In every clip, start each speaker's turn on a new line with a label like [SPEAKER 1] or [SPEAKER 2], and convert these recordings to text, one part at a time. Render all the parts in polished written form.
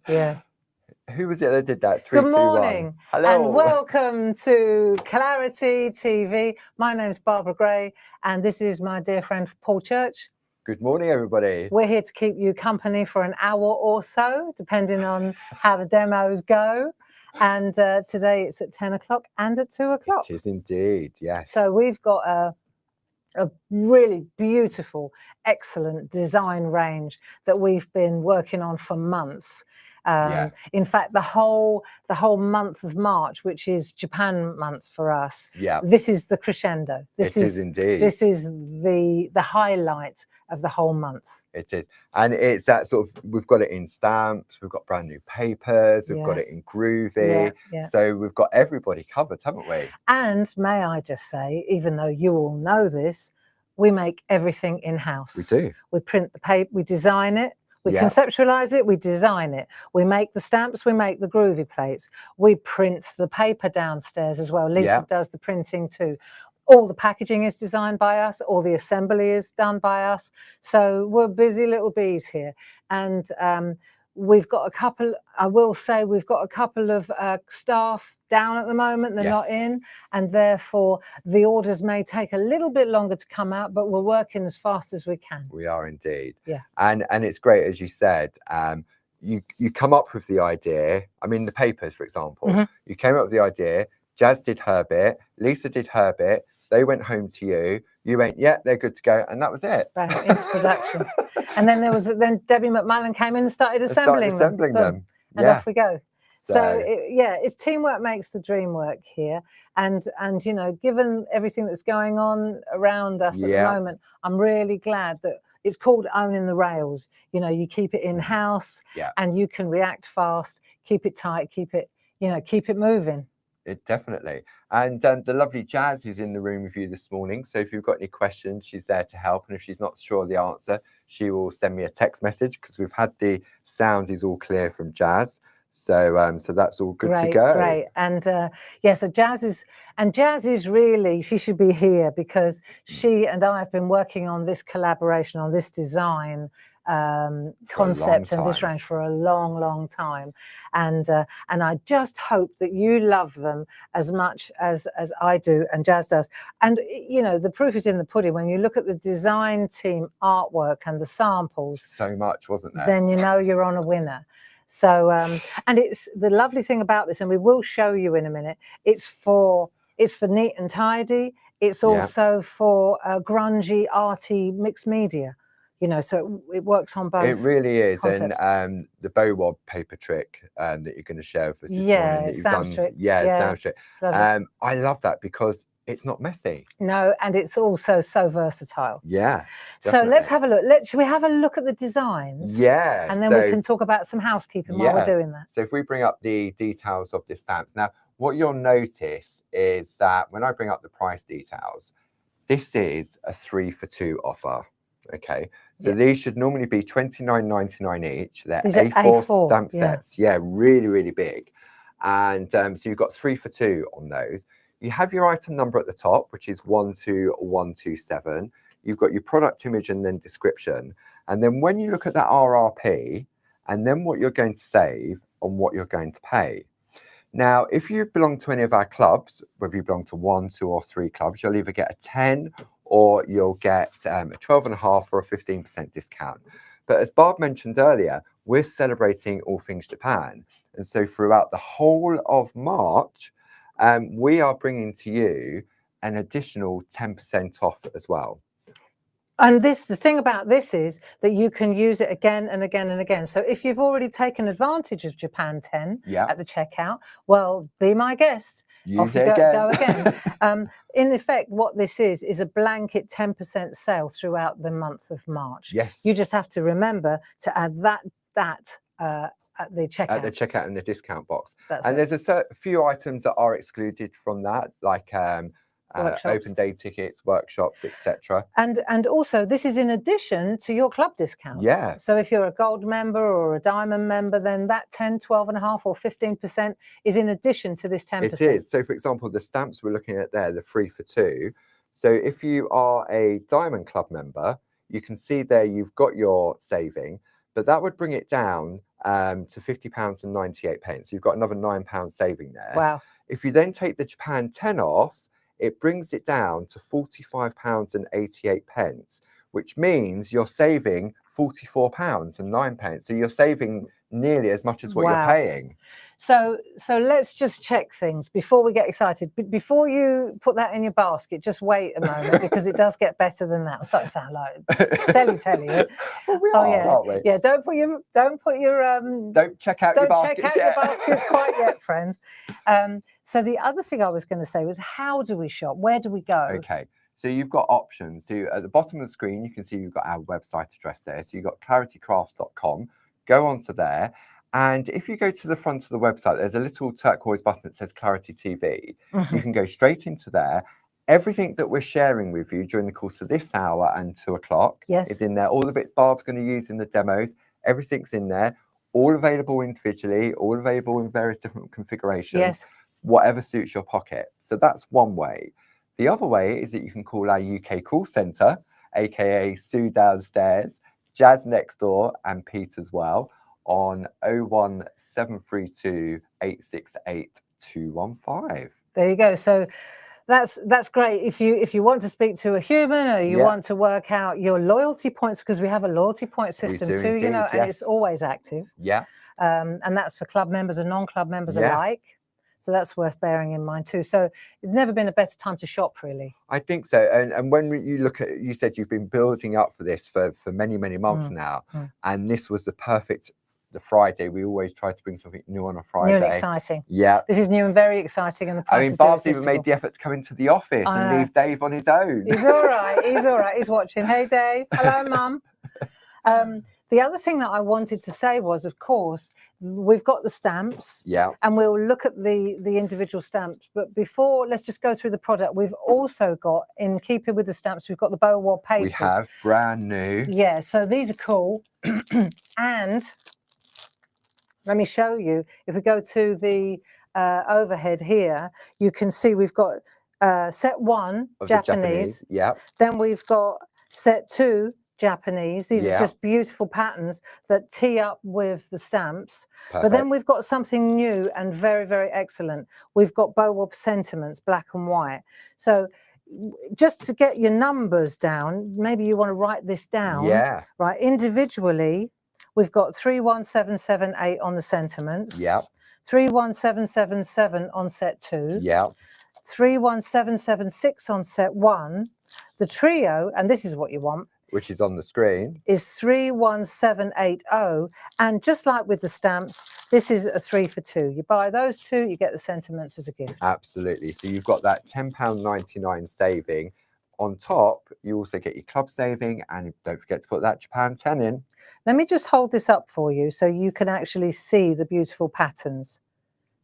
[SPEAKER 1] Yeah.
[SPEAKER 2] Who was it that did that? 3,
[SPEAKER 1] Good
[SPEAKER 2] 2, 1.
[SPEAKER 1] morning.
[SPEAKER 2] Hello.
[SPEAKER 1] And welcome to Clarity TV. My name's Barbara Gray, and this is my dear friend Paul Church.
[SPEAKER 2] Good morning, everybody.
[SPEAKER 1] We're here to keep you company for an hour or so, depending on how the demos go. And today it's at 10 o'clock and at 2 o'clock.
[SPEAKER 2] It is indeed, yes.
[SPEAKER 1] So we've got a really beautiful, excellent design range that we've been working on for months. In fact, the whole month of March, which is Japan month for us, this is the crescendo. This is indeed. This is the highlight of the whole month.
[SPEAKER 2] It is, and it's that sort of, we've got it in stamps, we've got brand new papers, we've got it in Groovi, so we've got everybody covered, haven't we?
[SPEAKER 1] And may I just say, even though you all know this, we make everything in-house.
[SPEAKER 2] We do.
[SPEAKER 1] We print the paper, we design it, we conceptualize it, we design it. We make the stamps, we make the Groovi Plates. We print the paper downstairs as well. Lisa does the printing too. All the packaging is designed by us, all the assembly is done by us. So we're busy little bees here. And we've got a couple, I will say, we've got a couple of staff down at the moment. They're not in, and therefore the orders may take a little bit longer to come out, but we're working as fast as we can.
[SPEAKER 2] We are indeed.
[SPEAKER 1] Yeah.
[SPEAKER 2] And it's great, as you said, you come up with the idea. I mean, the papers, for example, you came up with the idea, Jazz did her bit, Lisa did her bit, they went home to you, you went, yeah, they're good to go, and that was it.
[SPEAKER 1] Bang, into production. And then then Debbie McMullen came in and started assembling them. And off we go. So it's teamwork makes the dream work here. And you know, given everything that's going on around us at the moment, I'm really glad that it's called owning the rails. You know, you keep it in-house and you can react fast, keep it tight, keep it moving.
[SPEAKER 2] It definitely. And the lovely Jazz is in the room with you this morning. So if you've got any questions, she's there to help. And if she's not sure of the answer, she will send me a text message, because we've had the sound is all clear from Jazz. So so that's all good to go.
[SPEAKER 1] Great. And so Jazz is really, she should be here, because she and I have been working on this collaboration, on this design concept and this range for a long time, and I just hope that you love them as much as I do and Jazz does. And you know, the proof is in the pudding when you look at the design team artwork and the samples.
[SPEAKER 2] So much, wasn't there?
[SPEAKER 1] Then you know you're on a winner. So and it's the lovely thing about this, and we will show you in a minute, it's for neat and tidy. It's also for grungy, arty, mixed media. You know, so it works on both.
[SPEAKER 2] It really is.
[SPEAKER 1] concepts.
[SPEAKER 2] And the BOW-WOB paper trick that you're going to share with us this morning, that you've
[SPEAKER 1] sounds
[SPEAKER 2] done.
[SPEAKER 1] trick.
[SPEAKER 2] Sounds trick. I love that, because it's not messy.
[SPEAKER 1] No, and it's also so versatile.
[SPEAKER 2] Yeah.
[SPEAKER 1] Definitely. So let's have a look. Should we have a look at the designs?
[SPEAKER 2] Yeah.
[SPEAKER 1] And then we can talk about some housekeeping while we're doing that.
[SPEAKER 2] So if we bring up the details of the stamps. Now, what you'll notice is that when I bring up the price details, this is a 3 for 2 offer. Okay, so these should normally be $29.99 each. They're A4 stamp sets. Yeah, really big. And so you've got 3 for 2 on those. You have your item number at the top, which is 12127. You've got your product image and then description. And then when you look at that RRP, and then what you're going to save and what you're going to pay. Now, if you belong to any of our clubs, whether you belong to 1, 2 or 3 clubs, you'll either get a 10 or you'll get a 12.5 or a 15% discount. But as Barb mentioned earlier, we're celebrating all things Japan. And so throughout the whole of March, we are bringing to you an additional 10% off as well.
[SPEAKER 1] And the thing about this is that you can use it again and again and again. So if you've already taken advantage of Japan 10 at the checkout, well, be my guest.
[SPEAKER 2] Use it again.
[SPEAKER 1] Go again. In effect, what this is a blanket 10% sale throughout the month of March.
[SPEAKER 2] Yes.
[SPEAKER 1] You just have to remember to add that at the checkout.
[SPEAKER 2] At the checkout in the discount box. There's a few items that are excluded from that, like open day tickets, workshops, etc.
[SPEAKER 1] And also, this is in addition to your club discount.
[SPEAKER 2] Yeah.
[SPEAKER 1] So if you're a gold member or a diamond member, then that 10, 12.5 or 15% is in addition to this 10%.
[SPEAKER 2] It is. So for example, the stamps we're looking at there, the 3 for 2. So if you are a diamond club member, you can see there you've got your saving. but that would bring it down to £50.98. You've got another £9 saving there.
[SPEAKER 1] Wow. If
[SPEAKER 2] you then take the Japan 10 off, it brings it down to £45.88, which means you're saving £44.09. So you're saving nearly as much as what you're paying.
[SPEAKER 1] So let's just check things before we get excited. Before you put that in your basket, just wait a moment because it does get better than that. I'm starting to sound like Sally telling you.
[SPEAKER 2] Well, we are, aren't we?
[SPEAKER 1] Yeah, don't
[SPEAKER 2] check out your baskets
[SPEAKER 1] your baskets quite yet, friends. So the other thing I was going to say was, how do we shop? Where do we go?
[SPEAKER 2] Okay. So you've got options. So at the bottom of the screen, you can see you've got our website address there. So you've got claritycrafts.com. Go onto there. And if you go to the front of the website, there's a little turquoise button that says Clarity TV. You can go straight into there. Everything that we're sharing with you during the course of this hour and 2 o'clock is in there. All the bits Barb's going to use in the demos, everything's in there. All available individually, all available in various different configurations, whatever suits your pocket. So that's one way. The other way is that you can call our UK call centre, aka Sue downstairs, Jazz next door, and Pete as well, on 01732 868 215.
[SPEAKER 1] There you go. So that's great. If you want to speak to a human, or you want to work out your loyalty points, because we have a loyalty point system too, indeed, you know, and it's always active. And that's for club members and non-club members alike. So that's worth bearing in mind too. So it's never been a better time to shop, really. I
[SPEAKER 2] think so. And when you look at, you said you've been building up for this for many, many months now. And this was the Friday. We always try to bring something new on a Friday.
[SPEAKER 1] New and exciting. This is new and very exciting. And the price is
[SPEAKER 2] Barb's even made the effort to come into the office and leave Dave on his own.
[SPEAKER 1] He's all right. He's all right. He's watching. Hey, Dave. Hello, Mum. The other thing that I wanted to say was, of course, we've got the stamps, and we'll look at the individual stamps. But before, let's just go through the product. We've also got, in keeping with the stamps, we've got the BOW-WOB papers.
[SPEAKER 2] We have brand new.
[SPEAKER 1] Yeah, so these are cool. And let me show you. If we go to the overhead here, you can see we've got set 1 Japanese. Then we've got set 2 Japanese. These are just beautiful patterns that tee up with the stamps. But then we've got something new and very, very excellent. We've got BOW-WOB sentiments, black and white. So just to get your numbers down, maybe you want to write this down. Right, individually, we've got 31778 on the sentiments. 31777 on set 2. 31776 on set 1. The trio, and this is what you want,
[SPEAKER 2] which is on the screen,
[SPEAKER 1] is 31780. And just like with the stamps, this is a 3 for 2. You buy those 2, you get the sentiments as a gift.
[SPEAKER 2] Absolutely. So you've got that £10.99 saving. On top, you also get your club saving, and don't forget to put that Japan 10 in.
[SPEAKER 1] Let me just hold this up for you so you can actually see the beautiful patterns,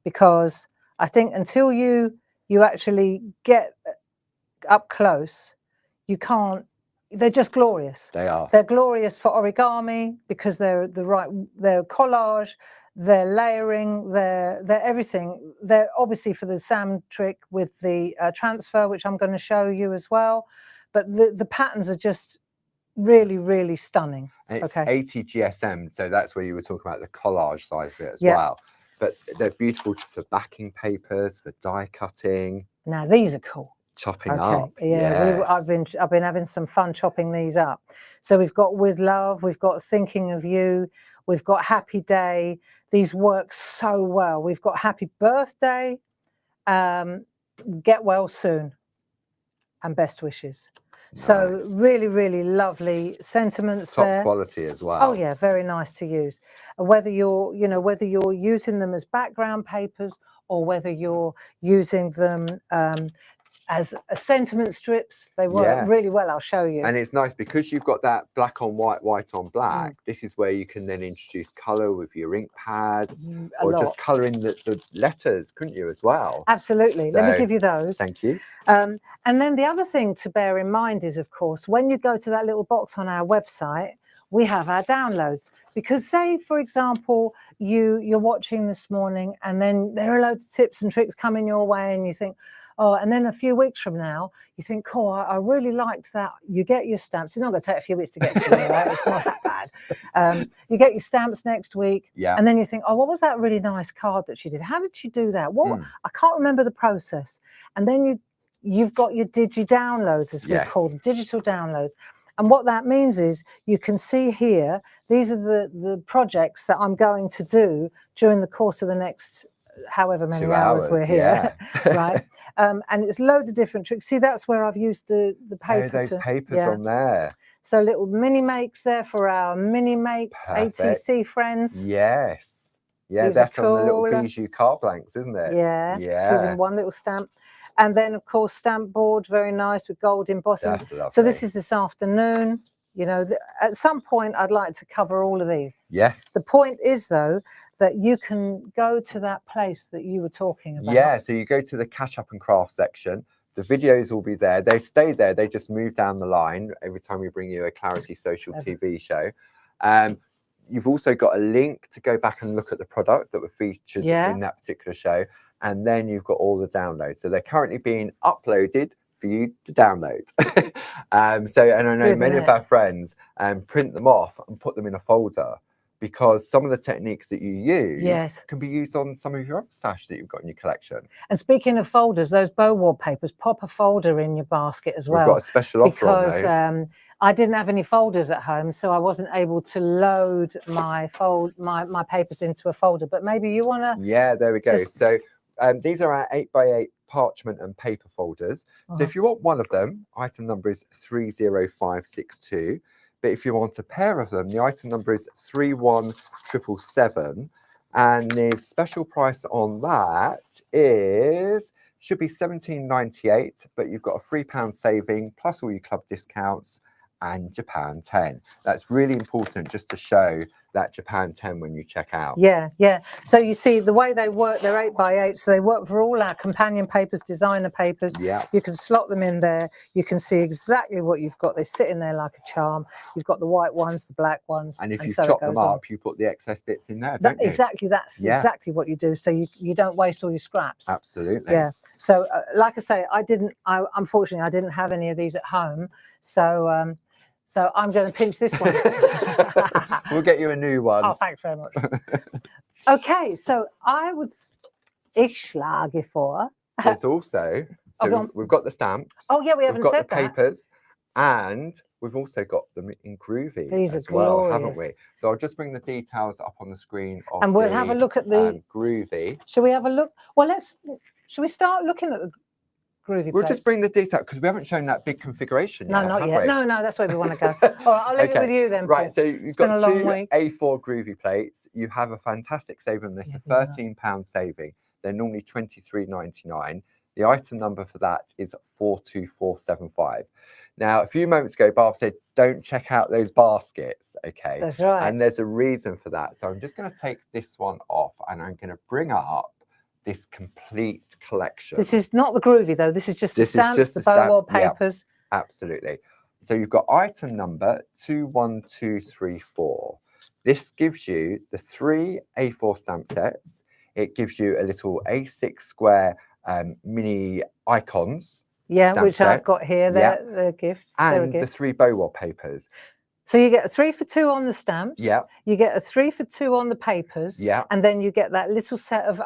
[SPEAKER 1] because I think until you actually get up close, you can't. They're just glorious.
[SPEAKER 2] They are.
[SPEAKER 1] They're glorious for origami because they're they're collage, they're layering, they're everything. They're obviously for the Sam trick with the transfer, which I'm going to show you as well. But the patterns are just really, really stunning.
[SPEAKER 2] And it's 80 GSM, so that's where you were talking about the collage side of it as well. But they're beautiful for backing papers, for die cutting.
[SPEAKER 1] Now these are cool.
[SPEAKER 2] Chopping up.
[SPEAKER 1] I've been having some fun chopping these up. So we've got With Love, we've got Thinking of You, we've got Happy Day. These work so well. We've got Happy Birthday, Get Well Soon, and Best Wishes. Nice. So really, really lovely sentiments there.
[SPEAKER 2] Top quality as well.
[SPEAKER 1] Oh yeah, very nice to use. Whether you're using them as background papers or whether you're using them as sentiment strips, they work really well. I'll show you.
[SPEAKER 2] And it's nice because you've got that black on white, white on black. This is where you can then introduce colour with your ink pads, or just colour in the letters, couldn't you, as well?
[SPEAKER 1] Absolutely. So, let me give you those.
[SPEAKER 2] Thank you.
[SPEAKER 1] And then the other thing to bear in mind is, of course, when you go to that little box on our website, we have our downloads. Because say, for example, you're watching this morning and then there are loads of tips and tricks coming your way and you think, oh, and then a few weeks from now, you think, oh, I really liked that. You get your stamps. It's not going to take a few weeks to get to you, right? It's not that bad. bad. You get your stamps next week, and then you think, oh, what was that really nice card that she did? How did she do that? What I can't remember the process. And then you've got your digi downloads, as we call them, digital downloads. And what that means is you can see here, these are the projects that I'm going to do during the course of the next however many hours we're here, right? And it's loads of different tricks. See, that's where I've used the paper.
[SPEAKER 2] Oh, those papers on there.
[SPEAKER 1] So little mini makes there for our mini make ATC friends.
[SPEAKER 2] Yes. Yeah,
[SPEAKER 1] These
[SPEAKER 2] that's
[SPEAKER 1] cool.
[SPEAKER 2] on the little bijou card blanks, isn't it?
[SPEAKER 1] Yeah. Just using one little stamp. And then, of course, stamp board, very nice with gold embossing.
[SPEAKER 2] That's lovely.
[SPEAKER 1] So this is this afternoon. You know, at some point, I'd like to cover all of these.
[SPEAKER 2] Yes.
[SPEAKER 1] The point is, though, that you can go to that place that you were talking about.
[SPEAKER 2] Yeah, so you go to the catch up and craft section. The videos will be there. They stay there. They just move down the line every time we bring you a Clarity Social TV show. You've also got a link to go back and look at the product that were featured in that particular show. And then you've got all the downloads. So they're currently being uploaded for you to download. And I know many of our friends print them off and put them in a folder, because some of the techniques that you use can be used on some of your other stash that you've got in your collection. And
[SPEAKER 1] speaking of folders, those BOW-WOB papers, pop a folder in your basket as well.
[SPEAKER 2] We've got a special offer on those.
[SPEAKER 1] Because I didn't have any folders at home, so I wasn't able to load my papers into a folder. But maybe you want to...
[SPEAKER 2] Yeah, there we go. So these are our 8x8 parchment and paper folders. So if you want one of them, item number is 30562. But if you want a pair of them, the item number is 31777. And the special price on that should be £17.98, but you've got a £3 saving plus all your club discounts and Japan 10. That's really important, just to show that Japan 10 when you check out.
[SPEAKER 1] Yeah. So you see the way they work, they're 8x8, so they work for all our companion papers, designer papers.
[SPEAKER 2] Yeah.
[SPEAKER 1] You can slot them in there. You can see exactly what you've got. They sit in there like a charm. You've got the white ones, the black ones.
[SPEAKER 2] And if you chop them up, you put the excess bits in there, don't you?
[SPEAKER 1] Exactly, that's exactly what you do. So you don't waste all your scraps.
[SPEAKER 2] Absolutely.
[SPEAKER 1] Yeah. So like I say, unfortunately, I didn't have any of these at home. So I'm going to pinch this one.
[SPEAKER 2] We'll get you a new one.
[SPEAKER 1] Oh, thanks very much. Okay, so I was ich schlage vor.
[SPEAKER 2] There's also, we've got the stamps.
[SPEAKER 1] Oh, yeah, we haven't said that.
[SPEAKER 2] We've got the papers, and we've also got them in Groovi
[SPEAKER 1] as well,
[SPEAKER 2] haven't we? So I'll just bring the details up on the screen.
[SPEAKER 1] And we'll have a look at the
[SPEAKER 2] Groovi.
[SPEAKER 1] Shall we have a look? Well, shall we start looking at the Groovi
[SPEAKER 2] We'll
[SPEAKER 1] plates?
[SPEAKER 2] just bring the detail, because we haven't shown that big configuration yet.
[SPEAKER 1] No, not yet. No, that's where we want to go. All right, I'll leave it with you then, Paul.
[SPEAKER 2] Right, so you've got two A4 Groovi plates. You have a fantastic saving on this, a £13 saving. They're normally £23.99. The item number for that is 42475. Now, a few moments ago, Barb said, don't check out those baskets, okay?
[SPEAKER 1] That's right.
[SPEAKER 2] And there's a reason for that. So I'm just going to take this one off, and I'm going to bring up this complete collection.
[SPEAKER 1] This is not the Groovi, though. This is just the stamps, the BOW-WOB papers.
[SPEAKER 2] Yeah, absolutely. So you've got item number 21234. This gives you the 3 A4 stamp sets. It gives you a little A6 square mini icons.
[SPEAKER 1] Yeah, which I've got here. They're gifts.
[SPEAKER 2] And the 3 BOW-WOB papers.
[SPEAKER 1] So you get a 3 for 2 on the stamps.
[SPEAKER 2] Yeah.
[SPEAKER 1] You get a 3 for 2 on the papers.
[SPEAKER 2] Yeah.
[SPEAKER 1] And then you get that little set of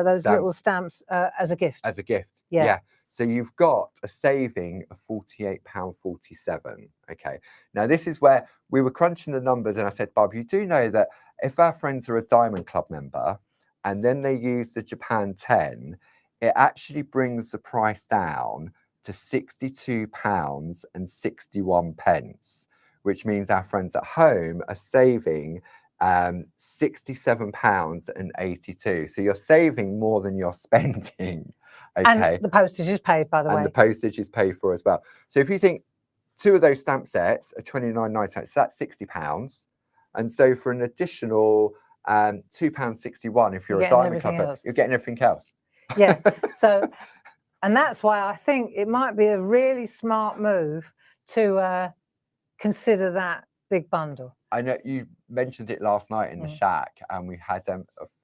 [SPEAKER 1] those little stamps as a gift.
[SPEAKER 2] As a gift. Yeah. So you've got a saving of £48.47. Okay. Now this is where we were crunching the numbers, and I said, Bob, you do know that if our friends are a Diamond Club member and then they use the Japan 10, it actually brings the price down to £62.61. Which means our friends at home are saving £67.82. So you're saving more than you're spending. Okay.
[SPEAKER 1] And the postage is paid, by the way.
[SPEAKER 2] And the postage is paid for as well. So if you think 2 of those stamp sets are £29.98, so that's £60. And so for an additional £2.61, if you're a Diamond Club, you're getting everything else.
[SPEAKER 1] Yeah. So, and that's why I think it might be a really smart move to consider that big bundle.
[SPEAKER 2] I know you mentioned it last night in the shack, and we had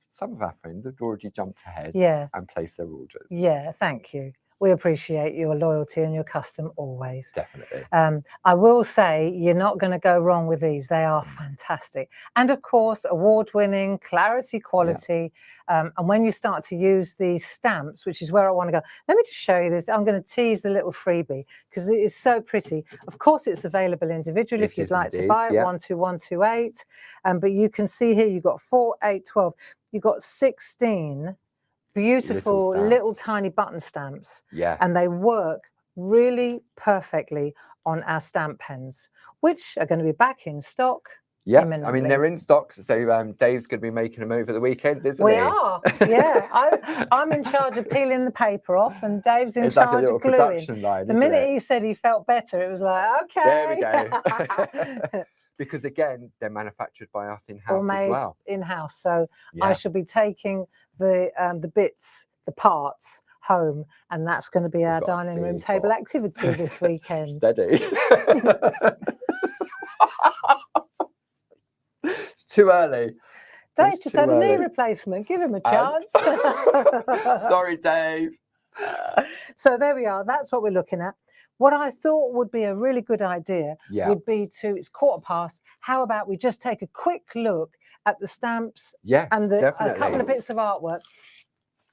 [SPEAKER 2] some of our friends have already jumped ahead and placed their orders.
[SPEAKER 1] Yeah, thank you. We appreciate your loyalty and your custom always.
[SPEAKER 2] Definitely.
[SPEAKER 1] I will say you're not going to go wrong with these. They are fantastic. And of course, award-winning, clarity, quality. And when you start to use these stamps, which is where I want to go, let me just show you this. I'm going to tease the little freebie because it is so pretty. Of course, it's available individually if you'd like to buy it, 12128. But you can see here, you've got 4, 8, 12. You've got 16 beautiful little tiny button stamps.
[SPEAKER 2] Yeah.
[SPEAKER 1] And they work really perfectly on our stamp pens, which are going to be back in stock.
[SPEAKER 2] Yeah, I mean, they're in stock, so Dave's going to be making them over the weekend, isn't he?
[SPEAKER 1] We are, yeah. I'm in charge of peeling the paper off, and Dave's in charge of gluing.
[SPEAKER 2] Production line,
[SPEAKER 1] the minute he said he felt better, it was like, okay.
[SPEAKER 2] There we go. Because again, they're manufactured by us in-house as well.
[SPEAKER 1] In-house, so I shall be taking the bits, the parts home, and that's going to be our dining room table activity this weekend.
[SPEAKER 2] Steady. Too early.
[SPEAKER 1] Dave just had a knee replacement. Give him a chance.
[SPEAKER 2] Sorry, Dave.
[SPEAKER 1] So there we are. That's what we're looking at. What I thought would be a really good idea would be it's 1:15. How about we just take a quick look at the stamps and a couple of bits of artwork.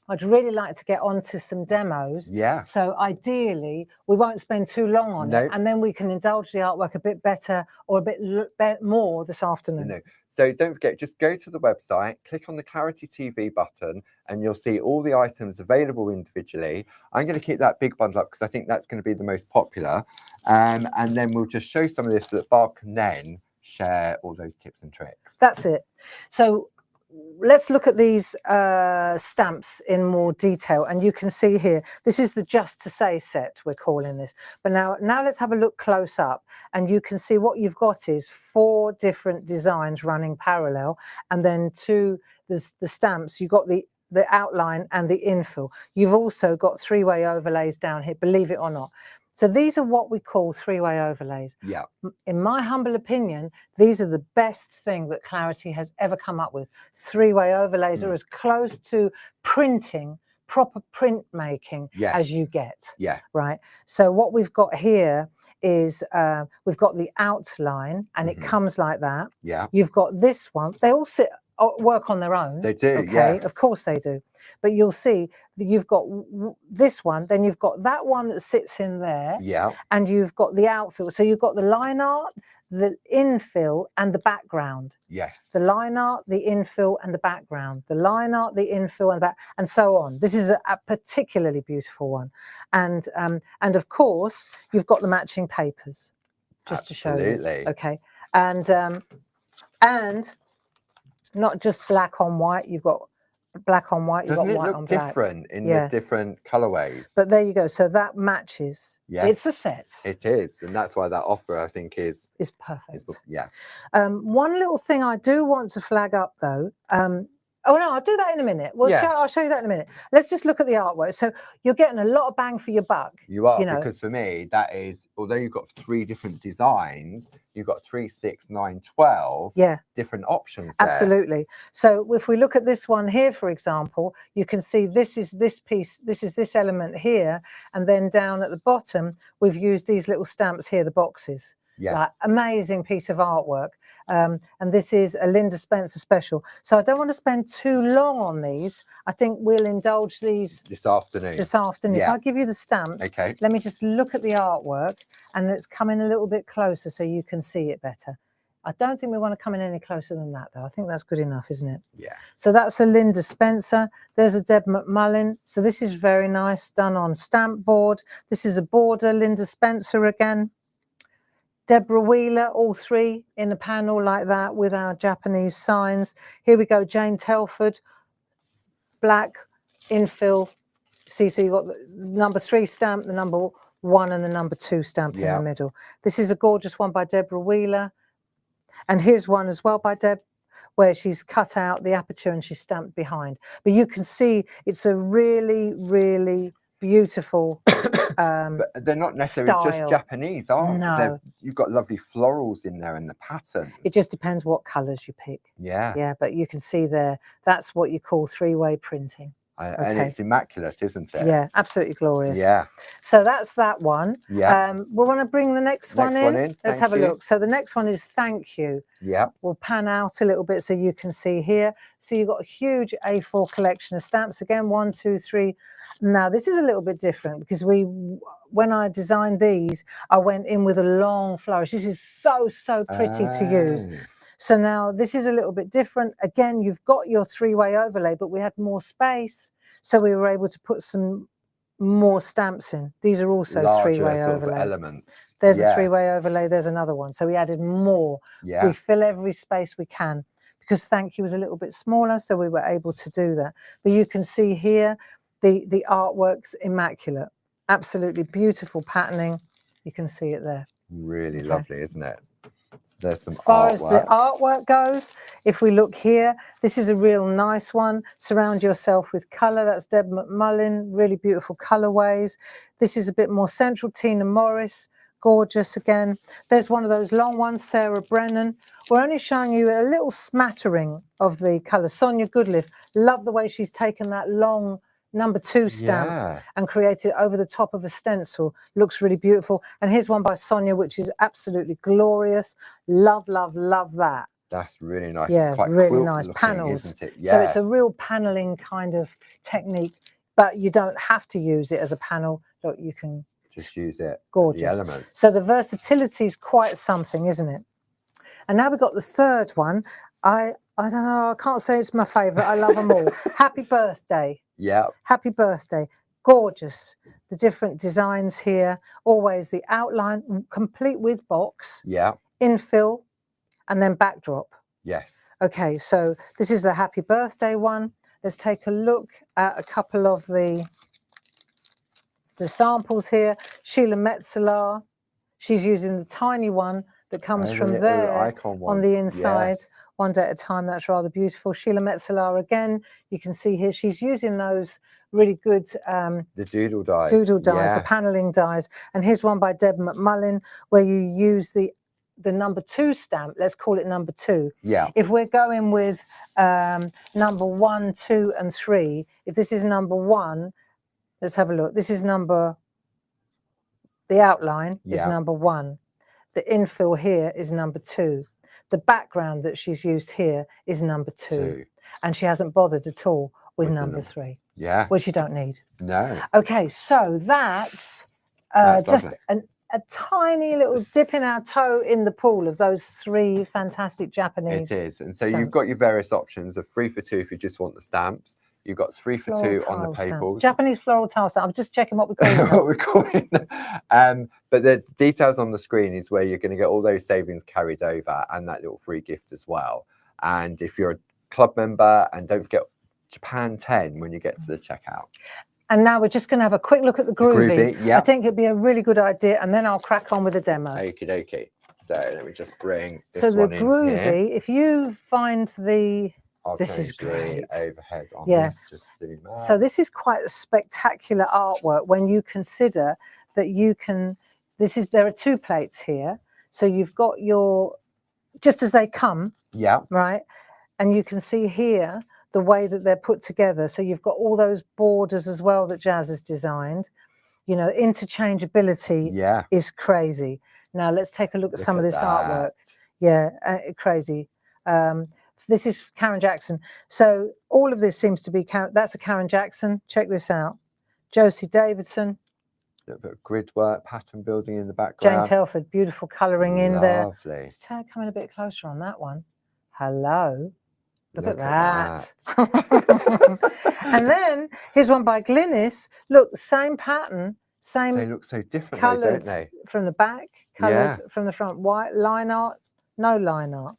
[SPEAKER 1] I'd really like to get onto some demos.
[SPEAKER 2] Yeah.
[SPEAKER 1] So ideally, we won't spend too long on it, and then we can indulge the artwork a bit better or a bit more this afternoon.
[SPEAKER 2] No. So don't forget, just go to the website, click on the Clarity TV button, and you'll see all the items available individually. I'm going to keep that big bundle up because I think that's going to be the most popular. And then we'll just show some of this so that Barb can then share all those tips and tricks.
[SPEAKER 1] That's it. So let's look at these stamps in more detail, and you can see here, this is the Just to Say set, we're calling this. But now let's have a look close up, and you can see what you've got is 4 different designs running parallel, and then the stamps, you've got the outline and the infill. You've also got 3-way overlays down here, believe it or not. So these are what we call 3-way overlays.
[SPEAKER 2] Yeah.
[SPEAKER 1] In my humble opinion, these are the best thing that Clarity has ever come up with. 3-way overlays are as close to printing, proper printmaking as you get.
[SPEAKER 2] Yeah.
[SPEAKER 1] Right. So what we've got here is we've got the outline, and it comes like that.
[SPEAKER 2] Yeah.
[SPEAKER 1] You've got this one. They all work on their own.
[SPEAKER 2] They do,
[SPEAKER 1] okay, of course they do. But you'll see that you've got this one, then you've got that one that sits in there, and you've got the outfill. So you've got the line art, the infill, and the background.
[SPEAKER 2] Yes.
[SPEAKER 1] The line art, the infill, and the background. The line art, the infill, and the back, and so on. This is a particularly beautiful one, and of course you've got the matching papers, just to show you. Okay, and not just black on white, you've got black on white, you've got white on black.
[SPEAKER 2] Doesn't it look different in the different colorways?
[SPEAKER 1] But there you go. So that matches.
[SPEAKER 2] Yeah.
[SPEAKER 1] It's a set.
[SPEAKER 2] It is. And that's why that offer, I think, is
[SPEAKER 1] perfect.
[SPEAKER 2] Yeah.
[SPEAKER 1] One little thing I do want to flag up, though. Oh, no, I'll do that in a minute. I'll show you that in a minute. Let's just look at the artwork. So you're getting a lot of bang for your buck.
[SPEAKER 2] You are, because for me, that is, although you've got 3 different designs, you've got 3, 6, 9, 12 different options there.
[SPEAKER 1] Absolutely. So if we look at this one here, for example, you can see this is this piece, this is this element here, and then down at the bottom, we've used these little stamps here, the boxes.
[SPEAKER 2] Yeah.
[SPEAKER 1] Like, amazing piece of artwork. And this is a Linda Spencer special. So I don't want to spend too long on these. I think we'll indulge these
[SPEAKER 2] this afternoon.
[SPEAKER 1] If I give you the stamps, let me just look at the artwork, and let's come in a little bit closer so you can see it better. I don't think we want to come in any closer than that, though. I think that's good enough, isn't it?
[SPEAKER 2] Yeah.
[SPEAKER 1] So that's a Linda Spencer. There's a Deb McMullin. So this is very nice, done on stamp board. This is a border, Linda Spencer again. Deborah Wheeler, all 3 in a panel like that with our Japanese signs. Here we go, Jane Telford, black, infill. See, so you've got the number 3 stamp, the number 1 and the number 2 stamp in the middle. This is a gorgeous one by Deborah Wheeler. And here's one as well by Deb, where she's cut out the aperture and she's stamped behind. But you can see it's a really, really beautiful
[SPEAKER 2] but they're not necessarily just Japanese, are they?
[SPEAKER 1] No.
[SPEAKER 2] You've got lovely florals in there and the patterns.
[SPEAKER 1] It just depends what colours you pick.
[SPEAKER 2] Yeah.
[SPEAKER 1] Yeah, but you can see there, that's what you call 3-way printing.
[SPEAKER 2] And it's immaculate, isn't it?
[SPEAKER 1] Yeah, absolutely glorious.
[SPEAKER 2] Yeah.
[SPEAKER 1] So that's that one.
[SPEAKER 2] Yeah.
[SPEAKER 1] We want to bring the next one in. Let's have a look. So the next one is thank you.
[SPEAKER 2] Yeah.
[SPEAKER 1] We'll pan out a little bit so you can see here. So you've got a huge A4 collection of stamps. Again, 1, 2, 3. Now this is a little bit different because when I designed these, I went in with a long flourish. This is so pretty to use. So now this is a little bit different. Again, you've got your 3-way overlay, but we had more space. So we were able to put some more stamps in. These are also 3-way overlays.
[SPEAKER 2] Elements.
[SPEAKER 1] There's a 3-way overlay. There's another one. So we added more.
[SPEAKER 2] Yeah.
[SPEAKER 1] We fill every space we can because thank you was a little bit smaller. So we were able to do that. But you can see here, the artwork's immaculate. Absolutely beautiful patterning. You can see it there.
[SPEAKER 2] Really lovely, isn't it? So there's some
[SPEAKER 1] as far as the artwork goes, if we look here, this is a real nice one. Surround yourself with colour. That's Deb McMullin. Really beautiful colourways. This is a bit more central. Tina Morris. Gorgeous again. There's one of those long ones, Sarah Brennan. We're only showing you a little smattering of the colours. Sonia Goodliff. Love the way she's taken that long number 2 stamp and created it over the top of a stencil. Looks really beautiful. And here's one by Sonia, which is absolutely glorious. Love that.
[SPEAKER 2] That's really nice.
[SPEAKER 1] Yeah,
[SPEAKER 2] quite
[SPEAKER 1] really nice
[SPEAKER 2] looking,
[SPEAKER 1] panels.
[SPEAKER 2] Isn't it? Yeah.
[SPEAKER 1] So it's a real paneling kind of technique, but you don't have to use it as a panel. Look, you can
[SPEAKER 2] just use it.
[SPEAKER 1] Gorgeous.
[SPEAKER 2] The elements.
[SPEAKER 1] So the versatility is quite something, isn't it? And now we've got the third one. I don't know. I can't say it's my favourite. I love them all. Happy birthday.
[SPEAKER 2] Yeah.
[SPEAKER 1] Happy birthday. Gorgeous. The different designs here. Always the outline, complete with box.
[SPEAKER 2] Yeah.
[SPEAKER 1] Infill, and then backdrop.
[SPEAKER 2] Yes.
[SPEAKER 1] Okay, so this is the happy birthday one. Let's take a look at a couple of the samples here. Sheila Metzeler. She's using the tiny one that comes from there on the inside.
[SPEAKER 2] Yes.
[SPEAKER 1] One day at a time. That's rather beautiful. Sheila Metzeler again. You can see here she's using those really good
[SPEAKER 2] the doodle dies,
[SPEAKER 1] the paneling dies. And here's one by Deb McMullin where you use the number 2 stamp. Let's call it number 2.
[SPEAKER 2] Yeah.
[SPEAKER 1] If we're going with number 1, 2, and 3, if this is number 1, let's have a look. This is the outline is number 1. The infill here is number 2. The background that she's used here is number 2. And she hasn't bothered at all with number 3.
[SPEAKER 2] Yeah.
[SPEAKER 1] Which you don't need.
[SPEAKER 2] No.
[SPEAKER 1] Okay, so that's just a tiny little dipping our toe in the pool of those 3 fantastic Japanese
[SPEAKER 2] It is. And so
[SPEAKER 1] stamps.
[SPEAKER 2] You've got your various options of 3 for 2 if you just want the stamps. You've got 3 for 2 on the papers.
[SPEAKER 1] Japanese floral tile stamp. I'm just checking what we're calling them.
[SPEAKER 2] What we're calling them. But the details on the screen is where you're going to get all those savings carried over and that little free gift as well. And if you're a club member, and don't forget Japan 10 when you get to the checkout.
[SPEAKER 1] And now we're just going to have a quick look at the Groovi.
[SPEAKER 2] Yeah.
[SPEAKER 1] I think it'd be a really good idea, and then I'll crack on with the demo.
[SPEAKER 2] Okie dokie. So let me just bring this
[SPEAKER 1] one in. So the
[SPEAKER 2] Groovi,
[SPEAKER 1] if you find this is great.
[SPEAKER 2] Overhead on this, just zoom out.
[SPEAKER 1] So this is quite a spectacular artwork when you consider that you can. There are 2 plates here, so you've got your just as they come.
[SPEAKER 2] Yeah.
[SPEAKER 1] Right, and you can see here the way that they're put together. So you've got all those borders as well that Jazz has designed. You know, interchangeability is crazy. Now let's take a look at some of this artwork. Yeah, crazy. This is Karen Jackson. So all of this seems to be that's a Karen Jackson. Check this out. Josie Davidson.
[SPEAKER 2] A bit of grid work, pattern building in the background.
[SPEAKER 1] Jane Telford, beautiful colouring in there.
[SPEAKER 2] Lovely.
[SPEAKER 1] Let's come in a bit closer on that one. Hello. Look at that. And then here's one by Glynis. Look, same pattern, same.
[SPEAKER 2] They look so different, though, don't they?
[SPEAKER 1] From the back, coloured from the front. White line art, no line art.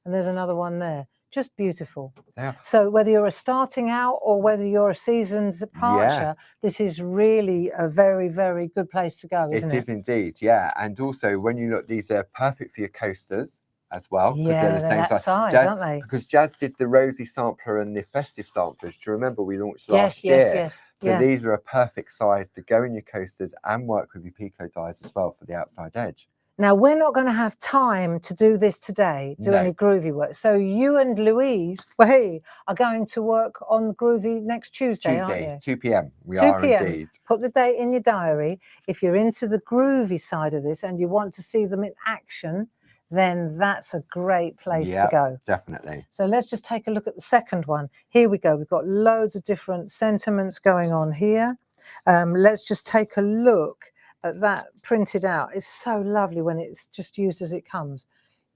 [SPEAKER 1] And there's another one there. Just beautiful. Yeah. So whether you're starting out or whether you're a season's departure, this is really a very, very good place to go, isn't it?
[SPEAKER 2] It is indeed, yeah. And also, when you look, these are perfect for your coasters as well, because they're the same size,
[SPEAKER 1] Jazz, aren't they?
[SPEAKER 2] Because Jazz did the rosy sampler and the festive samplers. Do you remember we launched last year?
[SPEAKER 1] Yes.
[SPEAKER 2] So these are a perfect size to go in your coasters and work with your pico dies as well for the outside edge.
[SPEAKER 1] Now, we're not going to have time to do this today, do
[SPEAKER 2] No.
[SPEAKER 1] any groovy work. So you and Louise, are going to work on groovy next Tuesday, aren't you?
[SPEAKER 2] 2 p.m. We
[SPEAKER 1] 2
[SPEAKER 2] are
[SPEAKER 1] p.m.
[SPEAKER 2] indeed.
[SPEAKER 1] Put the date in your diary. If you're into the groovy side of this and you want to see them in action, then that's a great place to go.
[SPEAKER 2] Definitely.
[SPEAKER 1] So let's just take a look at the second one. Here we go. We've got loads of different sentiments going on here. Let's just take a look at that printed out. It's so lovely when it's just used as it comes,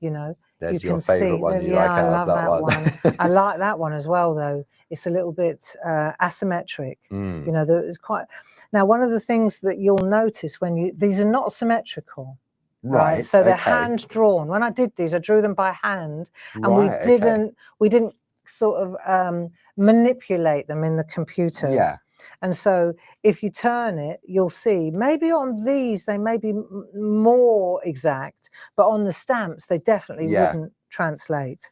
[SPEAKER 1] you know.
[SPEAKER 2] There's
[SPEAKER 1] You
[SPEAKER 2] your
[SPEAKER 1] can
[SPEAKER 2] favourite
[SPEAKER 1] see,
[SPEAKER 2] one you
[SPEAKER 1] yeah,
[SPEAKER 2] like
[SPEAKER 1] I
[SPEAKER 2] out
[SPEAKER 1] love
[SPEAKER 2] of
[SPEAKER 1] that one. I
[SPEAKER 2] one.
[SPEAKER 1] like that one as well, though. It's a little bit asymmetric. You know, it's quite. Now, one of the things that you'll notice when these are not symmetrical, right? So they're hand drawn. When I did these, I drew them by hand, and we didn't sort of manipulate them in the computer.
[SPEAKER 2] Yeah.
[SPEAKER 1] And so if you turn it, you'll see maybe on these they may be more exact, but on the stamps they definitely wouldn't translate.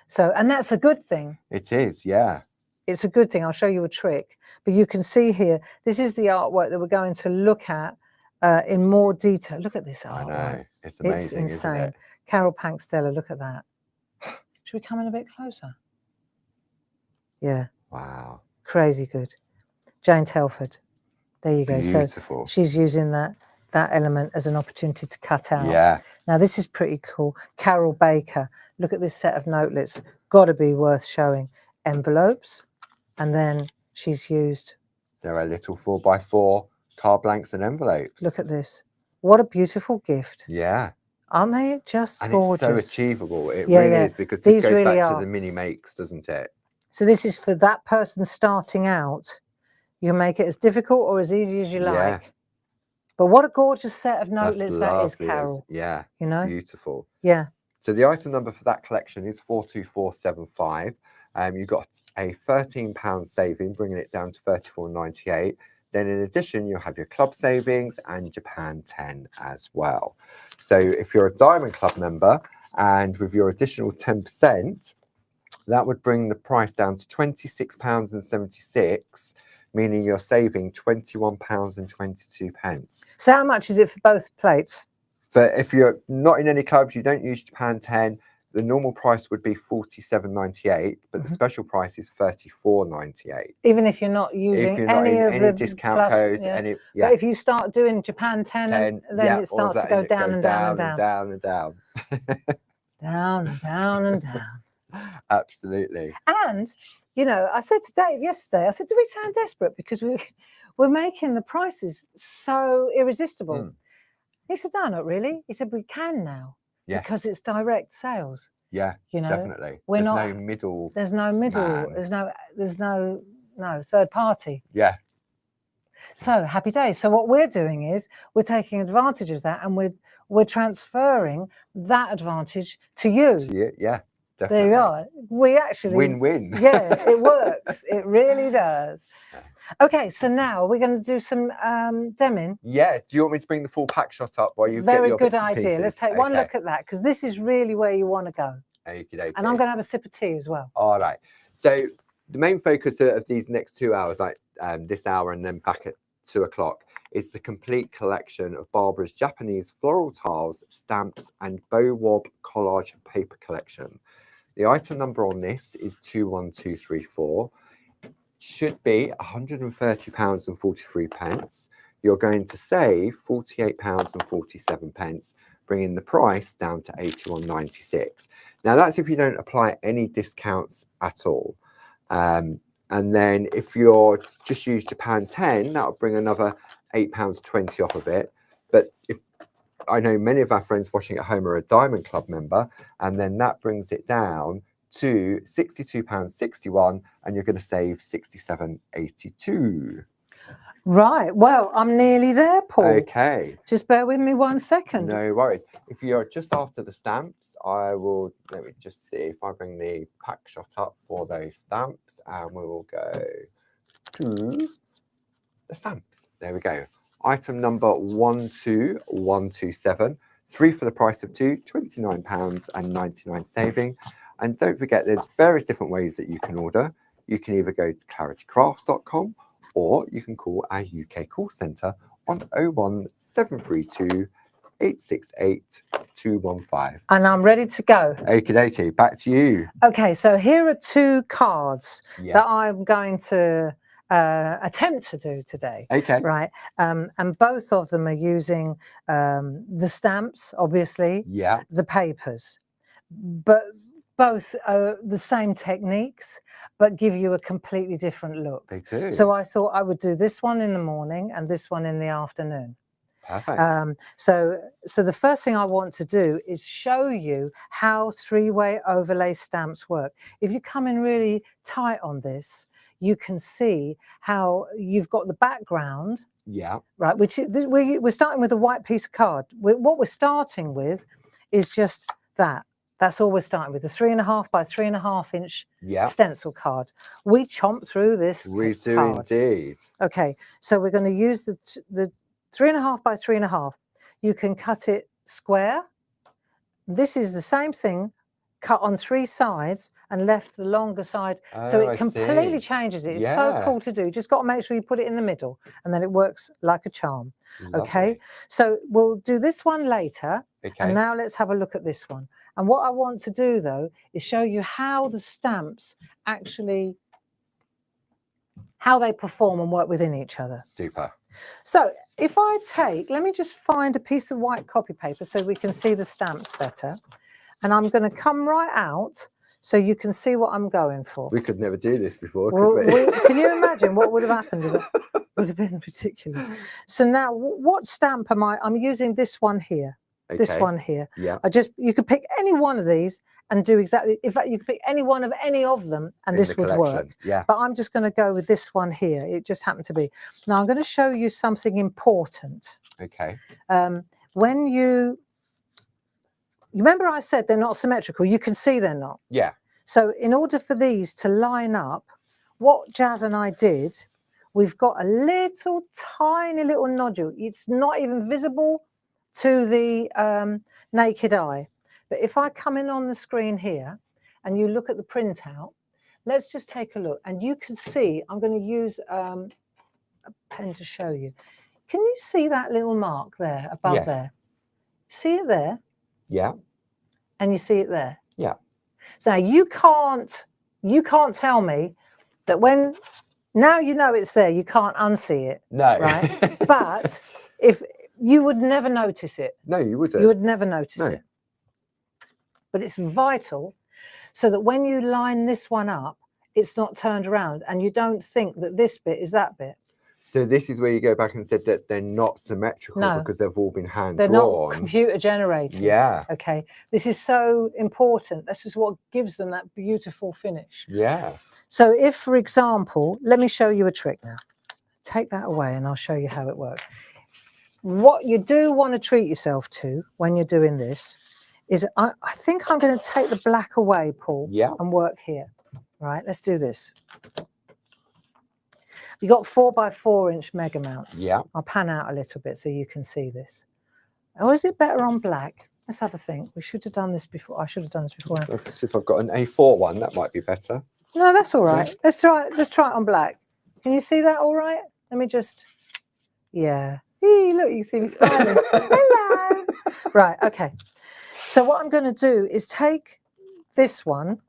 [SPEAKER 1] So, and that's a good thing.
[SPEAKER 2] It is, yeah.
[SPEAKER 1] It's a good thing. I'll show you a trick. But you can see here, this is the artwork that we're going to look at in more detail. Look at this artwork.
[SPEAKER 2] I know. It's amazing,
[SPEAKER 1] it's insane.
[SPEAKER 2] isn't it?
[SPEAKER 1] Carol Pankstella, look at that. Should we come in a bit closer? Yeah.
[SPEAKER 2] Wow.
[SPEAKER 1] Crazy good. Jane Telford. There you go.
[SPEAKER 2] Beautiful.
[SPEAKER 1] So she's using that element as an opportunity to cut out.
[SPEAKER 2] Yeah.
[SPEAKER 1] Now this is pretty cool. Carol Baker. Look at this set of notelets. Got to be worth showing. Envelopes, and then she's used.
[SPEAKER 2] There are little 4x4 card blanks and envelopes.
[SPEAKER 1] Look at this. What a beautiful gift.
[SPEAKER 2] Yeah.
[SPEAKER 1] Aren't they just
[SPEAKER 2] and
[SPEAKER 1] gorgeous?
[SPEAKER 2] And it's so achievable. It really is, because this goes back to the mini makes, doesn't it?
[SPEAKER 1] So this is for that person starting out. You can make it as difficult or as easy as you like. But what a gorgeous set of notelets that is, Carol.
[SPEAKER 2] Yeah.
[SPEAKER 1] You know?
[SPEAKER 2] Beautiful.
[SPEAKER 1] Yeah.
[SPEAKER 2] So the item number for that collection is 42475. You've got a £13 saving, bringing it down to £34.98. Then in addition, you'll have your club savings and Japan 10 as well. So if you're a Diamond Club member, and with your additional 10%, that would bring the price down to £26.76, meaning you're saving £21.22.
[SPEAKER 1] So how much is it for both plates?
[SPEAKER 2] But if you're not in any clubs, you don't use Japan 10, the normal price would be £47.98, but the special price is £34.98.
[SPEAKER 1] Even if you're not using any
[SPEAKER 2] discount codes,
[SPEAKER 1] But if you start doing Japan 10 then it starts to go down and down and down.
[SPEAKER 2] Down and down.
[SPEAKER 1] Down and down and down.
[SPEAKER 2] Absolutely.
[SPEAKER 1] And, you know, I said to Dave yesterday, I said, do we sound desperate? Because we're making the prices so irresistible. He said, no, not really. He said, we can now. Because it's direct sales.
[SPEAKER 2] Yeah, you know, definitely.
[SPEAKER 1] There's
[SPEAKER 2] no middle.
[SPEAKER 1] There's no middle. Man. There's no third party.
[SPEAKER 2] Yeah.
[SPEAKER 1] So happy days. So what we're doing is we're taking advantage of that, and we're transferring that advantage to you.
[SPEAKER 2] Yeah. Definitely.
[SPEAKER 1] There you are. We actually
[SPEAKER 2] win-win.
[SPEAKER 1] Yeah, it works. It really does. Okay, so now we're going to do some demming.
[SPEAKER 2] Yeah. Do you want me to bring the full pack shot up while you
[SPEAKER 1] Very
[SPEAKER 2] get your
[SPEAKER 1] good
[SPEAKER 2] bits and
[SPEAKER 1] idea.
[SPEAKER 2] pieces?
[SPEAKER 1] Let's take one look at that, because this is really where you want to go.
[SPEAKER 2] Okey-dokey.
[SPEAKER 1] And I'm going to have a sip of tea as well.
[SPEAKER 2] All right. So the main focus of these next 2 hours, like this hour and then back at 2 o'clock, is the complete collection of Barbara's Japanese floral tiles, stamps, and BOW-WOB collage paper collection. The item number on this is 21234. Should be £130.43. You're going to save £48.47, bringing the price down to £81.96. Now that's if you don't apply any discounts at all. And then if you're just use Japan 10, that'll bring another £8.20 off of it. But if I know many of our friends watching at home are a Diamond Club member, and then that brings it down to £62.61, and you're going to save £67.82.
[SPEAKER 1] Right. Well, I'm nearly there, Paul.
[SPEAKER 2] Okay.
[SPEAKER 1] Just bear with me 1 second.
[SPEAKER 2] No worries. If you're just after the stamps, let me just see if I bring the pack shot up for those stamps, and we will go to the stamps. There we go. Item number 12127, 3 for the price of 2, £29.99 saving. And don't forget, there's various different ways that you can order. You can either go to claritycrafts.com, or you can call our UK call centre on 01732 868-215.
[SPEAKER 1] And I'm ready to go.
[SPEAKER 2] Okie dokie, back to you.
[SPEAKER 1] Okay, so here are 2 cards
[SPEAKER 2] Yeah.
[SPEAKER 1] that I'm going to attempt to do today.
[SPEAKER 2] Okay.
[SPEAKER 1] Right, and both of them are using the stamps, obviously,
[SPEAKER 2] Yeah.
[SPEAKER 1] the papers, but both are the same techniques, but give you a completely different look.
[SPEAKER 2] They do.
[SPEAKER 1] So I thought I would do this one in the morning and this one in the afternoon.
[SPEAKER 2] Perfect.
[SPEAKER 1] So the first thing I want to do is show you how 3-way overlay stamps work. If you come in really tight on this, you can see how you've got the background.
[SPEAKER 2] Yeah.
[SPEAKER 1] Right, which is, we're starting with a white piece of card. What we're starting with is just that. That's all we're starting with, the 3.5 by 3.5 inch stencil card. We chomp through this
[SPEAKER 2] We do
[SPEAKER 1] card.
[SPEAKER 2] indeed.
[SPEAKER 1] Okay, so we're going to use the 3.5 by 3.5. You can cut it square. This is the same thing, cut on 3 sides and left the longer side. So it completely changes it. It's so cool to do. Just got to make sure you put it in the middle and then it works like a charm.
[SPEAKER 2] Lovely.
[SPEAKER 1] Okay, so we'll do this one later. Okay. And now let's have a look at this one. And what I want to do though is show you how the stamps actually, how they perform and work within each other.
[SPEAKER 2] Super.
[SPEAKER 1] So if I take, let me just find a piece of white copy paper so we can see the stamps better. And I'm going to come right out so you can see what I'm going for.
[SPEAKER 2] We could never do this before, could we?
[SPEAKER 1] Can you imagine what would have happened? It would have been ridiculous. So now what stamp am I? I'm using this one here. Okay. This one here. Yeah. You could pick any one of these and do exactly, in fact, you could pick any one of any of them and this would work. Yeah. But I'm just going to go with this one here. It just happened to be. Now I'm going to show you something important.
[SPEAKER 2] Okay.
[SPEAKER 1] When you remember I said they're not symmetrical, you can see they're not. Yeah. So in order for these to line up, what Jazz and I did, we've got a little tiny little nodule. It's not even visible to the naked eye. But if I come in on the screen here and you look at the printout, let's just take a look. And you can see, I'm going to use a pen to show you. Can you see that little mark there above there? See it there? Yeah. And you see it there? Yeah. So now you can't tell me that when, now you know it's there, you can't unsee it. No. Right? But if you would never notice it.
[SPEAKER 2] No, you wouldn't.
[SPEAKER 1] You would never notice it. But it's vital so that when you line this one up, it's not turned around and you don't think that this bit is that bit.
[SPEAKER 2] So this is where you go back and said that they're not symmetrical because they've all been hand drawn.
[SPEAKER 1] They're not computer generated.
[SPEAKER 2] Yeah.
[SPEAKER 1] Okay. This is so important. This is what gives them that beautiful finish.
[SPEAKER 2] Yeah.
[SPEAKER 1] So if, for example, let me show you a trick now. Take that away and I'll show you how it works. What you do want to treat yourself to when you're doing this is, I think I'm going to take the black away, Paul, and work here. Right, let's do this. We've got 4x4 inch mega mounts. Yeah. I'll pan out a little bit so you can see this. Or is it better on black? Let's have a think. We should have done this before. I should have done this before.
[SPEAKER 2] Let's see if I've got an A4 one. That might be better.
[SPEAKER 1] No, that's all right. Let's try it on black. Can you see that all right? Let me just, yeah. Hey, look, you can see me smiling. Hello. Right, okay. So what I'm going to do is take this one.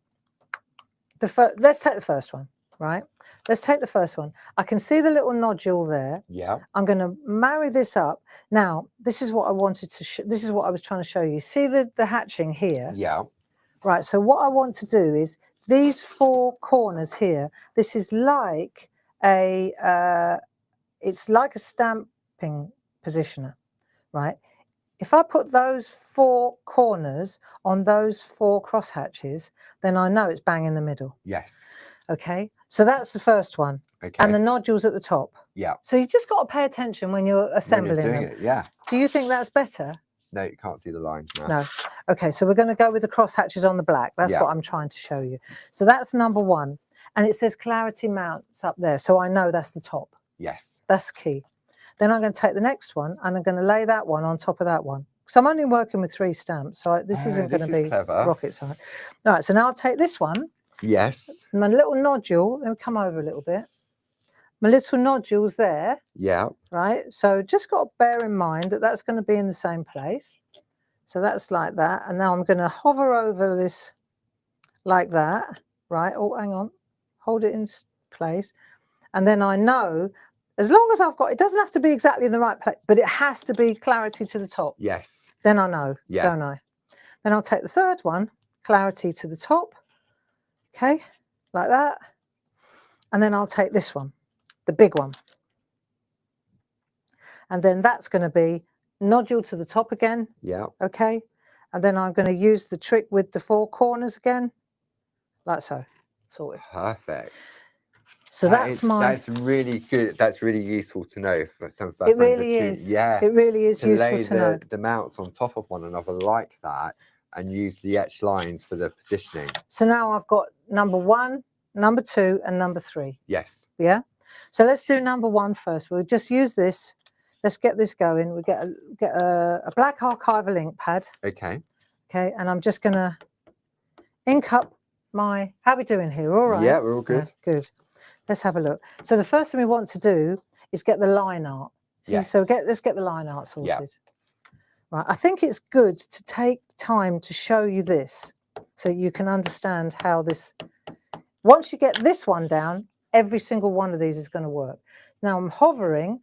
[SPEAKER 1] Let's take the first one, right? Let's take the first one. I can see the little nodule there. Yeah. I'm going to marry this up. Now, this is what I wanted to this is what I was trying to show you. See the hatching here? Yeah. Right, so what I want to do is these 4 corners here, this is like it's like a stamping positioner, right? If I put those 4 corners on those 4 cross hatches, then I know it's bang in the middle.
[SPEAKER 2] Yes.
[SPEAKER 1] Okay, so that's the first one. Okay. And the nodules at the top. Yeah. So you just got to pay attention when you're assembling them.
[SPEAKER 2] It, yeah.
[SPEAKER 1] Do you think that's better?
[SPEAKER 2] No, you can't see the lines now.
[SPEAKER 1] No. Okay, so we're going to go with the cross hatches on the black. That's what I'm trying to show you. So that's number 1. And it says clarity mounts up there. So I know that's the top.
[SPEAKER 2] Yes.
[SPEAKER 1] That's key. Then I'm going to take the next one and I'm going to lay that one on top of that one. So I'm only working with 3 stamps. So this isn't going to be rocket science. All right, so now I'll take this one.
[SPEAKER 2] Yes.
[SPEAKER 1] My little nodule, let me come over a little bit. my little nodules there.
[SPEAKER 2] Yeah.
[SPEAKER 1] Right. So just got to bear in mind that that's going to be in the same place. So that's like that. And now I'm going to hover over this like that. Right. Oh, hang on. Hold it in place. And then I know, as long as I've got, it doesn't have to be exactly in the right place, but it has to be clarity to the top.
[SPEAKER 2] Yes.
[SPEAKER 1] Then I know,
[SPEAKER 2] Yeah.
[SPEAKER 1] don't I? Then I'll take the third one, clarity to the top. Okay, like that. And then I'll take this one, the big one. And then that's going to be nodule to the top again.
[SPEAKER 2] Yeah.
[SPEAKER 1] Okay. And then I'm going to use the trick with the 4 corners again, like so. Sorted.
[SPEAKER 2] Perfect.
[SPEAKER 1] So
[SPEAKER 2] that's really good. That's really useful to know for some of our
[SPEAKER 1] it
[SPEAKER 2] friends.
[SPEAKER 1] really is.
[SPEAKER 2] Yeah.
[SPEAKER 1] It really is useful
[SPEAKER 2] lay
[SPEAKER 1] to know.
[SPEAKER 2] the mounts on top of one another like that and use the etched lines for the positioning.
[SPEAKER 1] So now I've got number 1, number 2, and number 3.
[SPEAKER 2] Yes.
[SPEAKER 1] Yeah. So let's do number 1 first. We'll just use this. Let's get this going. We get a black archival ink pad.
[SPEAKER 2] Okay.
[SPEAKER 1] Okay. And I'm just going to ink up my. How are we doing here? All right.
[SPEAKER 2] Yeah, we're all good.
[SPEAKER 1] Yeah, good. Let's have a look. So the first thing we want to do is get the line art. See,
[SPEAKER 2] yes.
[SPEAKER 1] so let's get the line art sorted.
[SPEAKER 2] Yeah.
[SPEAKER 1] Right. I think it's good to take time to show you this so you can understand how this. Once you get this one down, every single one of these is going to work. Now I'm hovering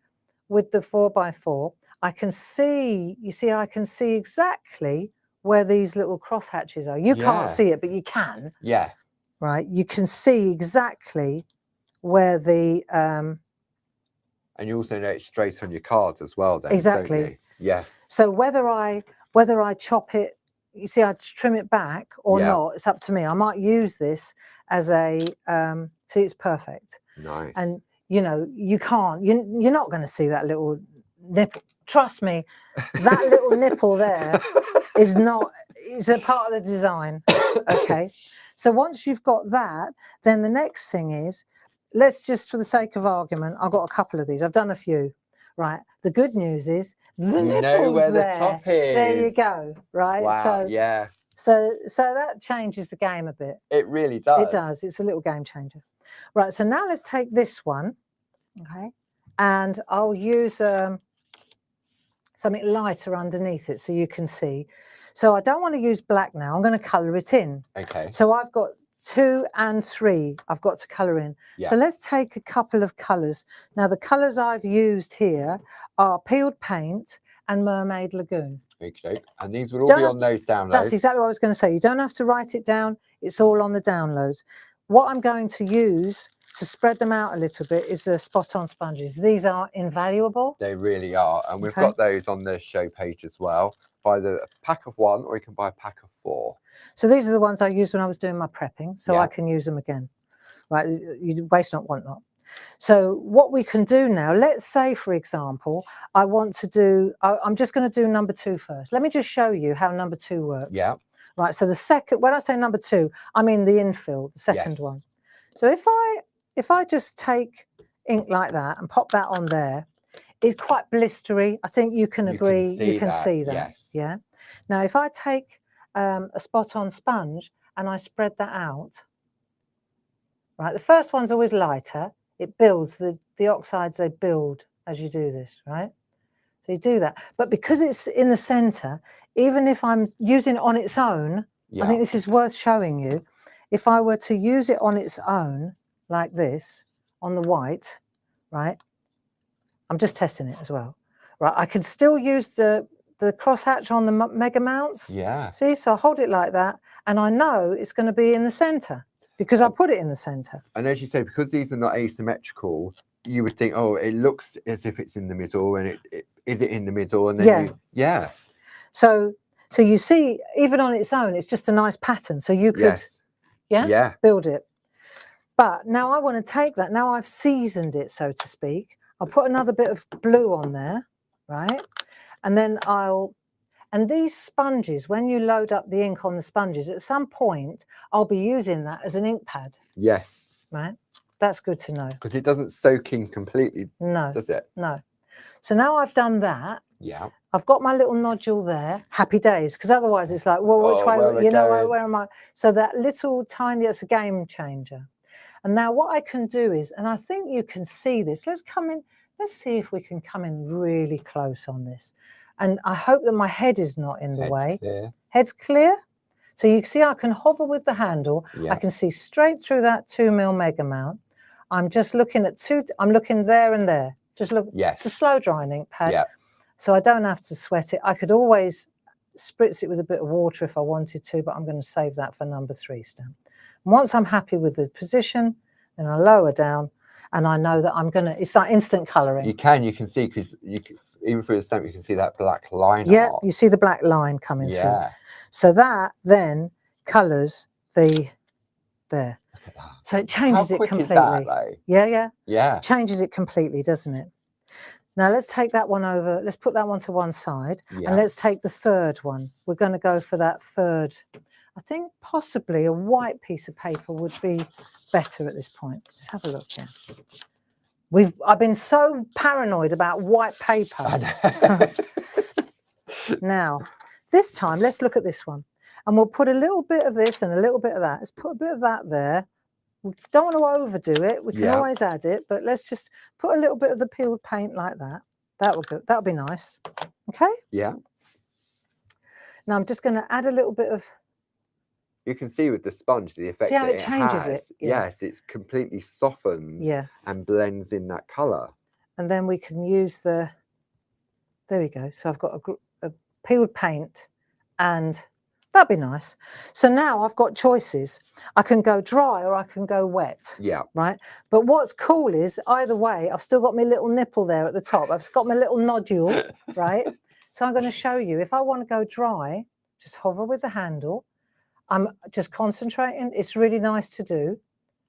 [SPEAKER 1] with the 4x4. I can see, you see, I can see exactly where these little cross hatches are. You can't see it, but you can.
[SPEAKER 2] Yeah.
[SPEAKER 1] Right. You can see exactly where the
[SPEAKER 2] and you also know it's straight on your cards as well then,
[SPEAKER 1] exactly.
[SPEAKER 2] Don't you? Yeah.
[SPEAKER 1] So whether I chop it, you see, I trim it back or not, it's up to me. I might use this as a see, it's perfect.
[SPEAKER 2] Nice.
[SPEAKER 1] And you know, you're not going to see that little nipple. Trust me, that little nipple there is a part of the design. Okay. So once you've got that, then the next thing is, let's just, for the sake of argument, I've got a couple of these. I've done a few. Right. The good news is the nipple's
[SPEAKER 2] know where
[SPEAKER 1] there.
[SPEAKER 2] the top is.
[SPEAKER 1] There you go. Right.
[SPEAKER 2] Wow.
[SPEAKER 1] So
[SPEAKER 2] yeah.
[SPEAKER 1] So that changes the game a bit.
[SPEAKER 2] It really does.
[SPEAKER 1] It does. It's a little game changer. Right. So now let's take this one. Okay. And I'll use something lighter underneath it so you can see. So I don't want to use black now. I'm going to colour it in.
[SPEAKER 2] Okay.
[SPEAKER 1] So I've got 2 and 3 I've got to colour in.
[SPEAKER 2] Yeah.
[SPEAKER 1] So let's take a couple of colours. Now the colours I've used here are peeled paint and Mermaid Lagoon.
[SPEAKER 2] Okay. And these would all be on those downloads.
[SPEAKER 1] That's exactly what I was going to say. You don't have to write it down. It's all on the downloads. What I'm going to use to spread them out a little bit is the spot-on sponges. These are invaluable.
[SPEAKER 2] They really are. And we've got those on the show page as well. Buy the pack of 1 or you can buy a pack of 4.
[SPEAKER 1] So these are the ones I used when I was doing my prepping, so I can use them again. Right, you waste not, want not. So what we can do now, let's say, for example, I want to do, I'm just going to do number 2 first. Let me just show you how number 2 works.
[SPEAKER 2] Yeah.
[SPEAKER 1] Right, so the second, when I say number 2, I mean the infill, the second one. So if I just take ink like that and pop that on there, it's quite blistery. I think you can agree. You can see that.
[SPEAKER 2] Yes.
[SPEAKER 1] Yeah. Now, if I take a spot-on sponge and I spread that out, right, the first one's always lighter. It builds, the oxides, they build as you do this, right? So you do that. But because it's in the center, even if I'm using it on its own, I think this is worth showing you. If I were to use it on its own, like this, on the white, right? I'm just testing it as well. Right, I can still use the crosshatch on the mega mounts.
[SPEAKER 2] Yeah. See,
[SPEAKER 1] so I hold it like that, and I know it's going to be in the center because I put it in the center.
[SPEAKER 2] And as you say, because these are not asymmetrical, you would think, oh, it looks as if it's in the middle, and is it in the middle? And then
[SPEAKER 1] So you see, even on its own, it's just a nice pattern. So you could, build it. But now I want to take that. Now I've seasoned it, so to speak. I'll put another bit of blue on there, right? And then and these sponges, when you load up the ink on the sponges, at some point, I'll be using that as an ink pad.
[SPEAKER 2] Yes.
[SPEAKER 1] Right? That's good to know.
[SPEAKER 2] Because it doesn't soak in completely, does it?
[SPEAKER 1] No. So now I've done that.
[SPEAKER 2] Yeah.
[SPEAKER 1] I've got my little nodule there. Happy days. Because otherwise it's like, well, which way, where am I? So that little tiny, it's a game changer. And now what I can do is, and I think you can see this, let's see if we can come in really close on this. And I hope that my head is not in the way.
[SPEAKER 2] Clear.
[SPEAKER 1] Head's clear. So you can see I can hover with the handle.
[SPEAKER 2] Yeah.
[SPEAKER 1] I can see straight through that 2mm mega mount. I'm just looking at I'm looking there and there. Just look.
[SPEAKER 2] Yes.
[SPEAKER 1] It's a slow drying ink pad.
[SPEAKER 2] Yeah.
[SPEAKER 1] So I don't have to sweat it. I could always spritz it with a bit of water if I wanted to, but I'm going to save that for number 3 stamp. And once I'm happy with the position, then I lower down, and I know that I'm going to, it's like instant colouring.
[SPEAKER 2] You can see, because even through the stamp, you can see that black line.
[SPEAKER 1] Yeah, you see the black line coming through. So that then colours there.
[SPEAKER 2] Look at that.
[SPEAKER 1] So it changes
[SPEAKER 2] How quick
[SPEAKER 1] it completely.
[SPEAKER 2] Is that, though?
[SPEAKER 1] Yeah. It changes it completely, doesn't it? Now let's take that one over. Let's put that one to one side, and let's take the third one. We're going to go for that third. I think possibly a white piece of paper would be better at this point. Let's have a look here. I've been so paranoid about white paper. Now, this time, let's look at this one. And we'll put a little bit of this and a little bit of that. Let's put a bit of that there. We don't want to overdo it. We can always add it, but let's just put a little bit of the peeled paint like that. That'll be nice. Okay?
[SPEAKER 2] Yeah.
[SPEAKER 1] Now I'm just going to add a little bit of...
[SPEAKER 2] You can see with the sponge the effect.
[SPEAKER 1] See how
[SPEAKER 2] that
[SPEAKER 1] it changes
[SPEAKER 2] has.
[SPEAKER 1] it? Yeah.
[SPEAKER 2] Yes, it completely softens and blends in that colour.
[SPEAKER 1] And then we can use there we go. So I've got a peeled paint, and that'd be nice. So now I've got choices. I can go dry or I can go wet.
[SPEAKER 2] Yeah.
[SPEAKER 1] Right. But what's cool is either way, I've still got my little nipple there at the top. I've got my little nodule, right? So I'm going to show you. If I want to go dry, just hover with the handle. I'm just concentrating. It's really nice to do.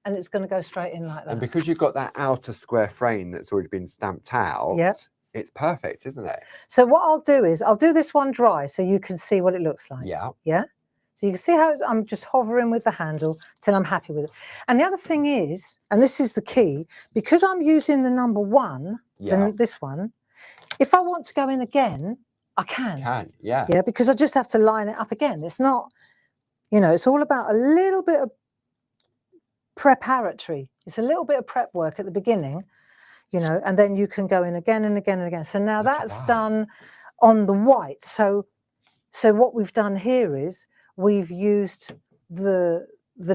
[SPEAKER 1] And it's going to go straight in like that.
[SPEAKER 2] And because you've got that outer square frame that's already been stamped out, it's perfect, isn't it?
[SPEAKER 1] So what I'll do is I'll do this one dry so you can see what it looks like. Yeah. Yeah. So you can see how I'm just hovering with the handle till I'm happy with it. And the other thing is, and this is the key, because I'm using the number 1, then this one, if I want to go in again, I can. Yeah, because I just have to line it up again. It's not, it's all about a little bit of preparatory. It's a little bit of prep work at the beginning, and then you can go in again and again and again. So now that's done on the white. So what we've done here is we've used the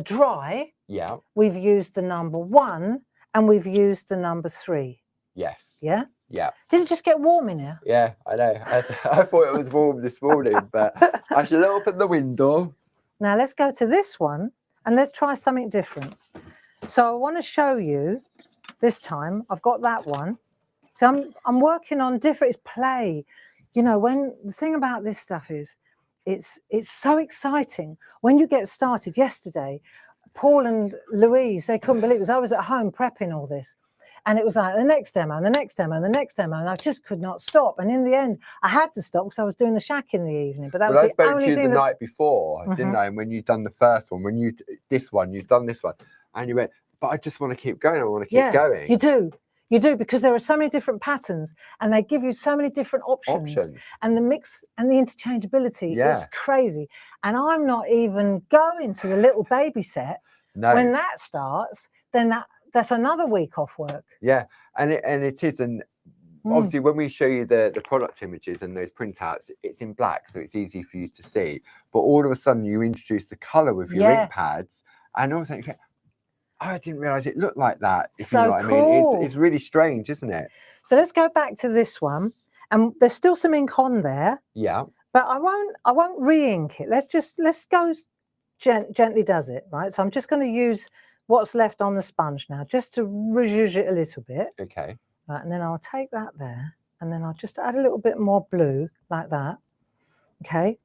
[SPEAKER 1] dry. Yeah. We've used the number 1 and we've used the number 3. Yes. Yeah. Yeah. Did it just get warm in here?
[SPEAKER 2] Yeah, I know. I thought it was warm this morning, but I should open the window.
[SPEAKER 1] Now let's go to this one and let's try something different. So I want to show you this time. I've got that one. So I'm working on different. It's play. When the thing about this stuff is, it's so exciting when you get started. Yesterday, Paul and Louise, they couldn't believe it. I was at home prepping all this. And it was like the next demo and the next demo and the next demo. And I just could not stop. And in the end, I had to stop because I was doing the shack in the evening. But that was the only thing. I spoke to you the
[SPEAKER 2] night before, didn't I? And when you'd done the first one, you've done this one. And you went, but I just want to keep going. I want to keep going.
[SPEAKER 1] You do. You do, because there are so many different patterns and they give you so many different options. And the mix and the interchangeability is crazy. And I'm not even going to the little baby set. No. When that starts, then that's another week off work.
[SPEAKER 2] Yeah, and it is. And obviously when we show you the product images and those printouts, it's in black, so it's easy for you to see. But all of a sudden you introduce the color with your ink pads, and also you go, I didn't realize it looked like that. If you know what I mean. It's really strange, isn't it?
[SPEAKER 1] So let's go back to this one, and there's still some ink on there. Yeah. But I won't re-ink it. Let's go gently does it, right? So I'm just going to use what's left on the sponge now, just to rezhuzh it a little bit. Okay. Right, and then I'll take that there, and then I'll just add a little bit more blue like that. Okay.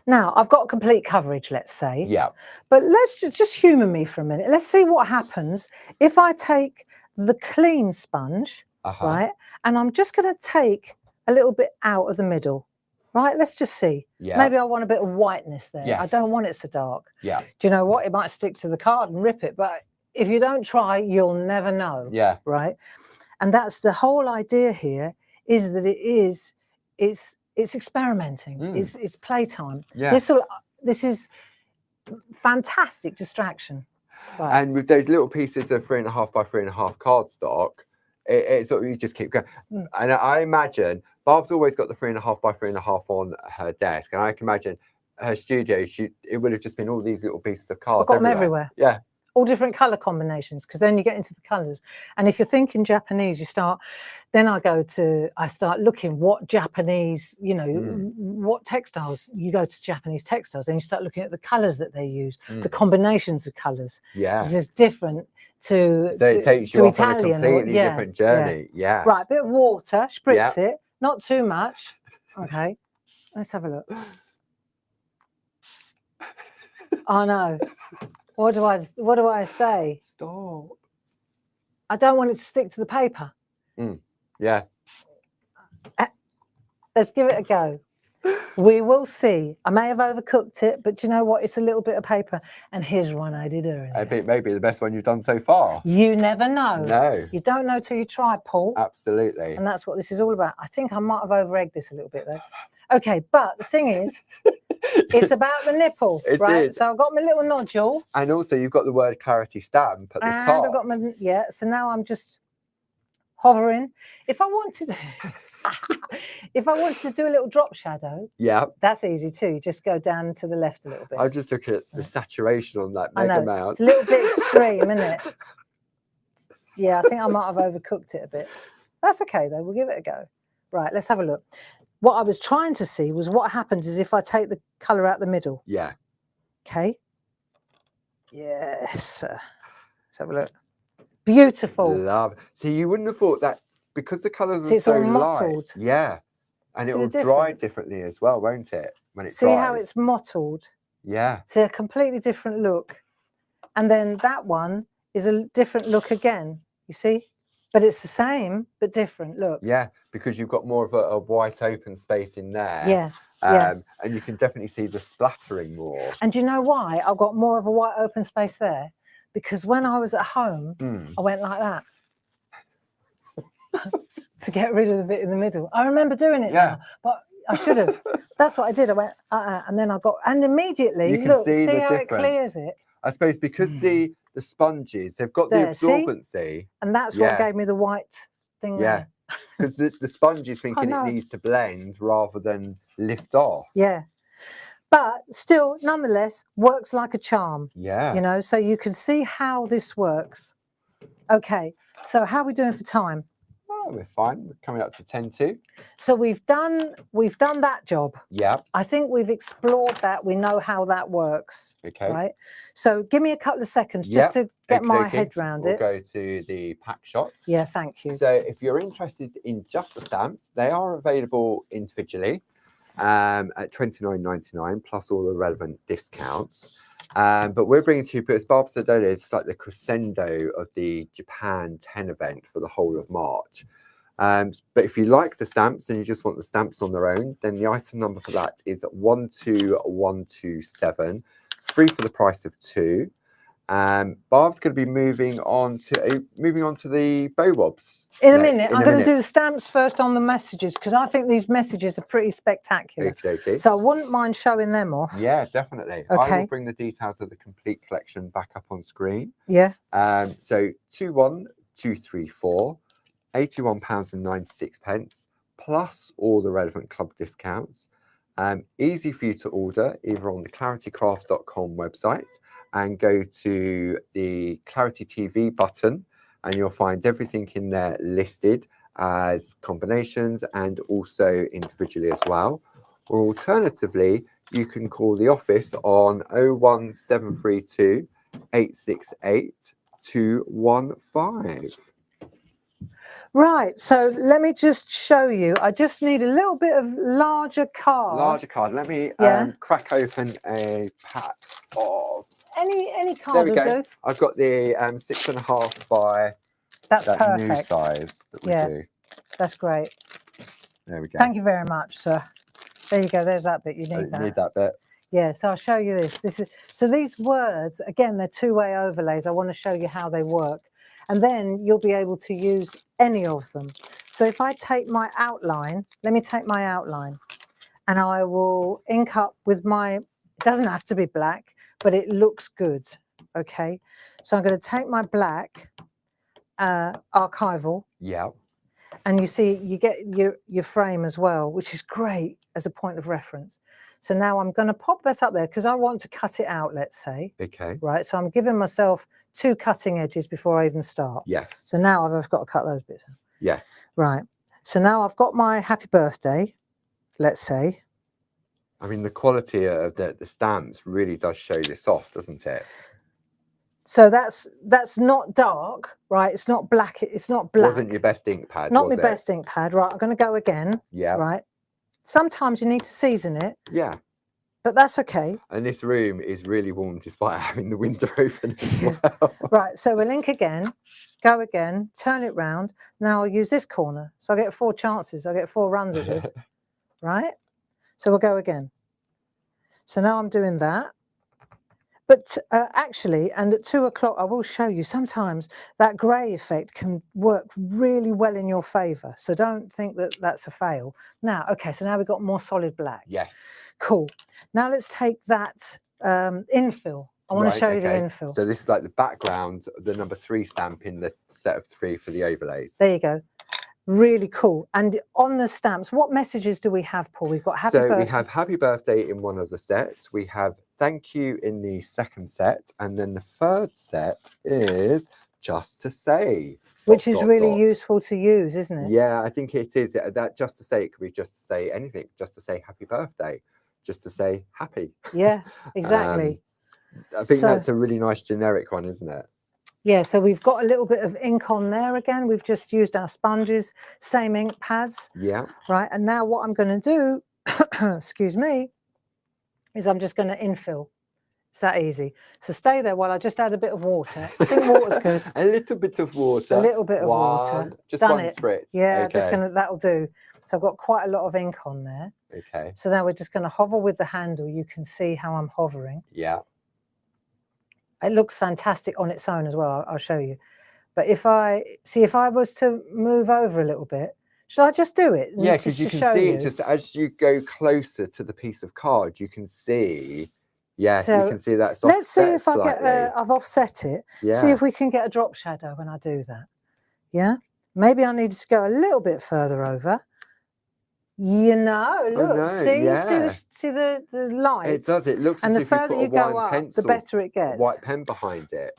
[SPEAKER 1] Now I've got complete coverage, let's say. Yeah. But let's just humour me for a minute. Let's see what happens if I take the clean sponge, right? And I'm just going to take a little bit out of the middle. Right, let's just see. Yeah. Maybe I want a bit of whiteness there. Yes. I don't want it so dark. Yeah. Do you know what? It might stick to the card and rip it, but if you don't try, you'll never know. Yeah. Right. And that's the whole idea here, is that it's experimenting. It's playtime. Yeah. This is fantastic distraction. Right.
[SPEAKER 2] And with those little pieces of 3.5 by 3.5 cardstock, it sort of, you just keep going. And I imagine Barb's always got the 3.5 by 3.5 on her desk, and I can imagine her studio, it would have just been all these little pieces of cards.
[SPEAKER 1] I've got them everywhere.
[SPEAKER 2] Yeah.
[SPEAKER 1] All different color combinations, because then you get into the colors. And if you're thinking Japanese, then I start looking what Japanese, what textiles. You go to Japanese textiles, and you start looking at the colors that they use, the combinations of colors.
[SPEAKER 2] Yeah.
[SPEAKER 1] Because it's different to
[SPEAKER 2] it takes you off
[SPEAKER 1] Italian,
[SPEAKER 2] on a completely different journey. Yeah.
[SPEAKER 1] Right, a bit of water, spritz it, not too much. Okay, let's have a look. Oh no. What do I say?
[SPEAKER 2] Stop.
[SPEAKER 1] I don't want it to stick to the paper.
[SPEAKER 2] Yeah.
[SPEAKER 1] Let's give it a go. We will see. I may have overcooked it, but you know what? It's a little bit of paper. And here's one I did earlier.
[SPEAKER 2] I think maybe the best one you've done so far.
[SPEAKER 1] You never know.
[SPEAKER 2] No.
[SPEAKER 1] You don't know till you try, Paul.
[SPEAKER 2] Absolutely.
[SPEAKER 1] And that's what this is all about. I think I might have over-egged this a little bit though. Okay, but the thing is, it's about the nipple, right?
[SPEAKER 2] Is.
[SPEAKER 1] So I've got my little nodule.
[SPEAKER 2] And also you've got the word clarity stamp at the top.
[SPEAKER 1] I've got my, so now I'm just hovering. If I wanted to do a little drop shadow, that's easy too. You just go down to the left a little bit.
[SPEAKER 2] I'll just look at the saturation on that mega amount.
[SPEAKER 1] It's a little bit extreme, isn't it? Yeah, I think I might have overcooked it a bit. That's okay though, we'll give it a go. Right, let's have a look. What I was trying to see was what happens is if I take the colour out the middle.
[SPEAKER 2] Yeah.
[SPEAKER 1] Okay. Yes. Let's have a look. Beautiful.
[SPEAKER 2] Love. See, you wouldn't have thought that because the colours
[SPEAKER 1] are
[SPEAKER 2] so
[SPEAKER 1] all
[SPEAKER 2] light.
[SPEAKER 1] mottled.
[SPEAKER 2] Yeah. And it will dry differently as well, won't it? When it dries.
[SPEAKER 1] See how it's mottled?
[SPEAKER 2] Yeah.
[SPEAKER 1] See, a completely different look. And then that one is a different look again, you see? But it's the same, but different, look.
[SPEAKER 2] Yeah, because you've got more of a white open space in there.
[SPEAKER 1] Yeah,
[SPEAKER 2] and you can definitely see the splattering more.
[SPEAKER 1] And do you know why I've got more of a white open space there? Because when I was at home, I went like that. To get rid of the bit in the middle. I remember doing it now, but I should have. That's what I did. I went, and then and immediately,
[SPEAKER 2] you can
[SPEAKER 1] look,
[SPEAKER 2] see
[SPEAKER 1] how
[SPEAKER 2] difference.
[SPEAKER 1] It clears it.
[SPEAKER 2] I suppose because the sponges, they've got the absorbency.
[SPEAKER 1] And that's what gave me the white thing there.
[SPEAKER 2] Because the sponge is thinking it needs to blend rather than lift off.
[SPEAKER 1] Yeah. But still, nonetheless, works like a charm.
[SPEAKER 2] Yeah.
[SPEAKER 1] You know, so you can see how this works. Okay, so how are we doing for time?
[SPEAKER 2] Oh, we're fine. We're coming up to 10:02.
[SPEAKER 1] So we've done that job.
[SPEAKER 2] Yeah.
[SPEAKER 1] I think we've explored that. We know how that works.
[SPEAKER 2] Okay.
[SPEAKER 1] Right. So give me a couple of seconds just to get my head round it.
[SPEAKER 2] We'll go to the pack shot.
[SPEAKER 1] Yeah, thank you.
[SPEAKER 2] So if you're interested in just the stamps, they are available individually at $29.99 plus all the relevant discounts. But we're bringing to you, as Barb said earlier, it's like the crescendo of the Japan 10 event for the whole of March. But if you like the stamps and you just want the stamps on their own, then the item number for that is 12127, 3 for the price of 2. Barb's going to be moving on to the BOW-WOBs
[SPEAKER 1] in a minute. I'm going to do the stamps first on the messages because I think these messages are pretty spectacular.
[SPEAKER 2] Okay.
[SPEAKER 1] So I wouldn't mind showing them off.
[SPEAKER 2] Yeah, definitely.
[SPEAKER 1] Okay.
[SPEAKER 2] I will bring the details of the complete collection back up on screen.
[SPEAKER 1] Yeah.
[SPEAKER 2] So 21234, £81.96 plus all the relevant club discounts. Easy for you to order either on the claritycrafts.com website and go to the Clarity TV button and you'll find everything in there listed as combinations and also individually as well. Or alternatively, you can call the office on 01732 868 215.
[SPEAKER 1] Right, so let me just show you. I just need a little bit of larger card.
[SPEAKER 2] Let me crack open a pack of
[SPEAKER 1] any card will do.
[SPEAKER 2] I've got the 6.5 by
[SPEAKER 1] that perfect
[SPEAKER 2] new size that we do.
[SPEAKER 1] That's great.
[SPEAKER 2] There we go.
[SPEAKER 1] Thank you very much, sir. There you go. There's that bit. You need that.
[SPEAKER 2] Need that bit.
[SPEAKER 1] Yeah. So I'll show you this. So these words again. They're two-way overlays. I want to show you how they work, and then you'll be able to use any of them. So if I take my outline, let me take my outline, and I will ink up with my. It doesn't have to be black, but it looks good. Okay, so I'm going to take my black archival.
[SPEAKER 2] Yeah.
[SPEAKER 1] And you see, you get your frame as well, which is great as a point of reference. So now I'm going to pop that up there because I want to cut it out, let's say.
[SPEAKER 2] Okay.
[SPEAKER 1] Right, so I'm giving myself 2 cutting edges before I even start.
[SPEAKER 2] Yes.
[SPEAKER 1] So now I've got to cut those bits.
[SPEAKER 2] Yeah.
[SPEAKER 1] Right, so now I've got my happy birthday, let's say.
[SPEAKER 2] I mean, the quality of the stamps really does show this off, doesn't it?
[SPEAKER 1] So that's not dark, right? It's not black. It's not black.
[SPEAKER 2] Wasn't your best ink pad,
[SPEAKER 1] not
[SPEAKER 2] was
[SPEAKER 1] my
[SPEAKER 2] it?
[SPEAKER 1] best ink pad. Right, I'm going to go again.
[SPEAKER 2] Yeah.
[SPEAKER 1] Right. Sometimes you need to season it.
[SPEAKER 2] Yeah.
[SPEAKER 1] But that's okay.
[SPEAKER 2] And this room is really warm despite having the window open as well.
[SPEAKER 1] Right, so we'll ink again, go again, turn it round. Now I'll use this corner. So I get 4 chances. I get 4 runs at this. Right? So we'll go again. So now I'm doing that. But actually, and at 2 o'clock, I will show you, sometimes that grey effect can work really well in your favour. So don't think that that's a fail. Now, okay, so now we've got more solid black.
[SPEAKER 2] Yes.
[SPEAKER 1] Cool. Now let's take that infill. I want to show you the infill.
[SPEAKER 2] So this is like the background, the number 3 stamp in the set of 3 for the overlays.
[SPEAKER 1] There you go. Really cool. And on the stamps, what messages do we have, Paul? We've got happy birthday.
[SPEAKER 2] So we have happy birthday in one of the sets. We have thank you in the second set. And then the third set is just to say.
[SPEAKER 1] Which is really useful to use, isn't it?
[SPEAKER 2] Yeah, I think it is. That just to say, it could be just to say anything. Just to say happy birthday. Just to say happy.
[SPEAKER 1] Yeah, exactly.
[SPEAKER 2] I think that's a really nice generic one, isn't it?
[SPEAKER 1] Yeah, so we've got a little bit of ink on there again. We've just used our sponges, same ink pads.
[SPEAKER 2] Yeah. Right,
[SPEAKER 1] and now what I'm going to do, excuse me, is I'm just going to infill. It's that easy. So stay there while I just add a bit of water. I think water's good.
[SPEAKER 2] A little bit of water.
[SPEAKER 1] A little bit of water.
[SPEAKER 2] Just
[SPEAKER 1] Done
[SPEAKER 2] one
[SPEAKER 1] it.
[SPEAKER 2] spritz.
[SPEAKER 1] Yeah,
[SPEAKER 2] okay.
[SPEAKER 1] just gonna, that'll do. So I've got quite a lot of ink on there.
[SPEAKER 2] Okay.
[SPEAKER 1] So now we're just going to hover with the handle. You can see how I'm hovering.
[SPEAKER 2] Yeah.
[SPEAKER 1] It looks fantastic on its own as well. I'll show you. But if I was to move over a little bit, shall I just do it?
[SPEAKER 2] Yeah, because you can see it just as you go closer to the piece of card, you can see. Yeah, so you can see that.
[SPEAKER 1] Let's see if I get. I've offset it.
[SPEAKER 2] Yeah.
[SPEAKER 1] See if we can get a drop shadow when I do that. Yeah. Maybe I need to go a little bit further over. You know, look, see the light.
[SPEAKER 2] It does. It looks.
[SPEAKER 1] And
[SPEAKER 2] as
[SPEAKER 1] the
[SPEAKER 2] if you
[SPEAKER 1] further
[SPEAKER 2] put
[SPEAKER 1] you go up, the better it gets.
[SPEAKER 2] White pen behind it.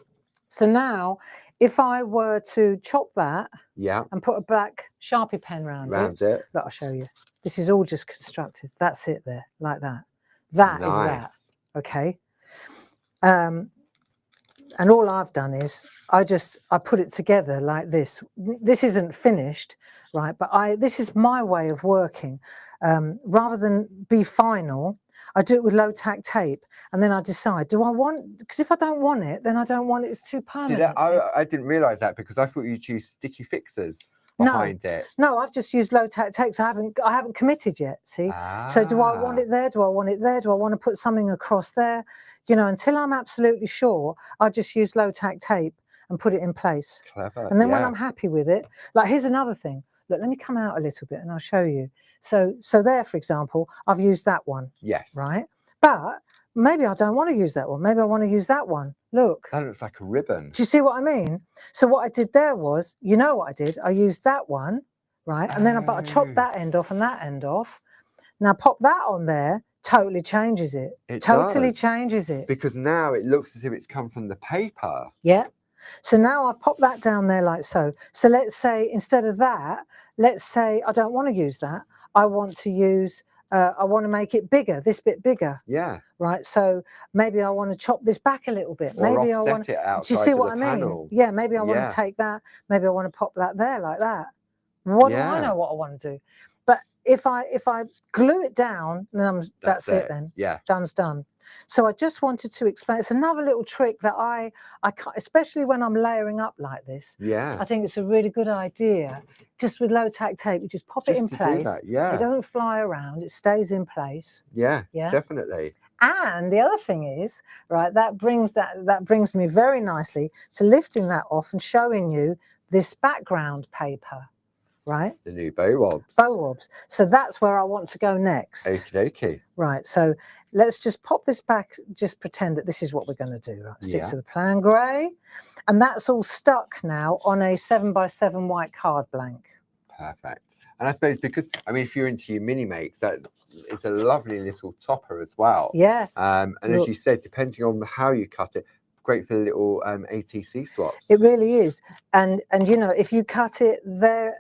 [SPEAKER 1] So now, if I were to chop that, and put a black Sharpie pen round it, look, I'll show you. This is all just constructed. That's it there, like that. That is that. Okay. And all I've done is I put it together like this. This isn't finished, right? But this is my way of working. Rather than be final, I do it with low tack tape, and then I decide, do I want? Because if I don't want it, then I don't want it. It's too permanent.
[SPEAKER 2] See, I didn't realise that because I thought you'd use sticky fixers behind it.
[SPEAKER 1] No, I've just used low tack tape. So I haven't committed yet. See, so do I want it there? Do I want it there? Do I want to put something across there? You know, until I'm absolutely sure, I just use low tack tape and put it in place.
[SPEAKER 2] Clever.
[SPEAKER 1] And then when I'm happy with it, like here's another thing. Look, let me come out a little bit and I'll show you. So there, for example, I've used that one.
[SPEAKER 2] Yes.
[SPEAKER 1] Right. But maybe I don't want to use that one. Maybe I want to use that one. Look.
[SPEAKER 2] That looks like a ribbon.
[SPEAKER 1] Do you see what I mean? So what I did there was, you know what I did? I used that one, right? And then I chopped that end off and that end off. Now pop that on there, totally changes it. It totally changes it.
[SPEAKER 2] Because now it looks as if it's come from the paper.
[SPEAKER 1] Yeah. So now I've popped that down there like so. So let's say instead of that, let's say I don't want to use that. I want to use, I want to make it bigger, this bit bigger.
[SPEAKER 2] Yeah.
[SPEAKER 1] Right. So maybe I want to chop this back a little bit.
[SPEAKER 2] Or
[SPEAKER 1] maybe I want
[SPEAKER 2] it outside.
[SPEAKER 1] Do you see what I mean?
[SPEAKER 2] Panel.
[SPEAKER 1] Yeah. Maybe I want to take that. Maybe I want to pop that there like that. What do I know what I want to do? But if I glue it down, then that's it then.
[SPEAKER 2] Yeah.
[SPEAKER 1] Done's done. So I just wanted to explain. It's another little trick that I can't, especially when I'm layering up like this.
[SPEAKER 2] Yeah.
[SPEAKER 1] I think it's a really good idea. Just with low tack tape, you just pop it in place.
[SPEAKER 2] Yeah.
[SPEAKER 1] It doesn't fly around. It stays in place.
[SPEAKER 2] Yeah. Definitely.
[SPEAKER 1] And the other thing is, right, that brings me very nicely to lifting that off and showing you this background paper. right?
[SPEAKER 2] The new BOW-WOBs.
[SPEAKER 1] BOW-WOBs. So that's where I want to go next.
[SPEAKER 2] Okie dokie.
[SPEAKER 1] Right, so let's just pop this back, just pretend that this is what we're going to do. Right? Stick to the plan grey. And that's all stuck now on a 7x7 white card blank.
[SPEAKER 2] Perfect. And I suppose because, I mean, if you're into your mini makes, that it's a lovely little topper as well.
[SPEAKER 1] Yeah.
[SPEAKER 2] And as you said, depending on how you cut it, great for the little ATC swaps.
[SPEAKER 1] It really is. And you know, if you cut it there,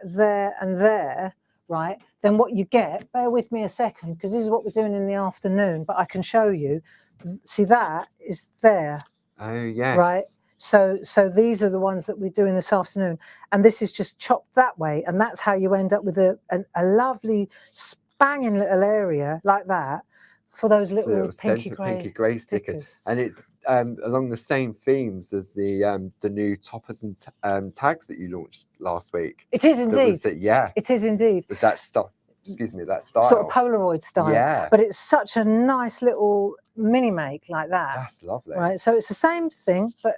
[SPEAKER 1] and there, right, then what you get, bear with me a second, because this is what we're doing in the afternoon, but I can show you. See, that is there.
[SPEAKER 2] Oh, yes.
[SPEAKER 1] Right. So these are the ones that we're doing this afternoon. And this is just chopped that way. And that's how you end up with a lovely banging little area like that for those little pinky grey stickers.
[SPEAKER 2] And it's along the same themes as the new toppers and tags that you launched last week.
[SPEAKER 1] It is indeed.
[SPEAKER 2] It
[SPEAKER 1] is indeed.
[SPEAKER 2] With that stuff. Excuse me, that style.
[SPEAKER 1] Sort of Polaroid style.
[SPEAKER 2] Yeah.
[SPEAKER 1] But it's such a nice little mini make like that.
[SPEAKER 2] That's lovely.
[SPEAKER 1] Right. So it's the same thing, but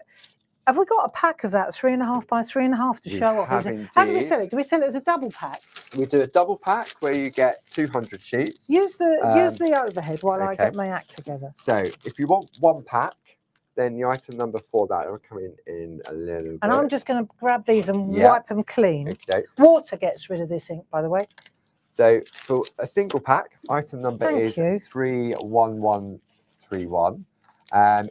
[SPEAKER 1] have we got a pack of that 3.5 by 3.5 to show off? How do we sell it? Do we sell it as a double pack?
[SPEAKER 2] We do a double pack where you get 200 sheets.
[SPEAKER 1] Use the overhead while I get my act together.
[SPEAKER 2] So if you want one pack, then the item number for that will come in a little bit.
[SPEAKER 1] And I'm just going to grab these and wipe them clean.
[SPEAKER 2] Okay.
[SPEAKER 1] Water gets rid of this ink, by the way.
[SPEAKER 2] So for a single pack, item number is 31131.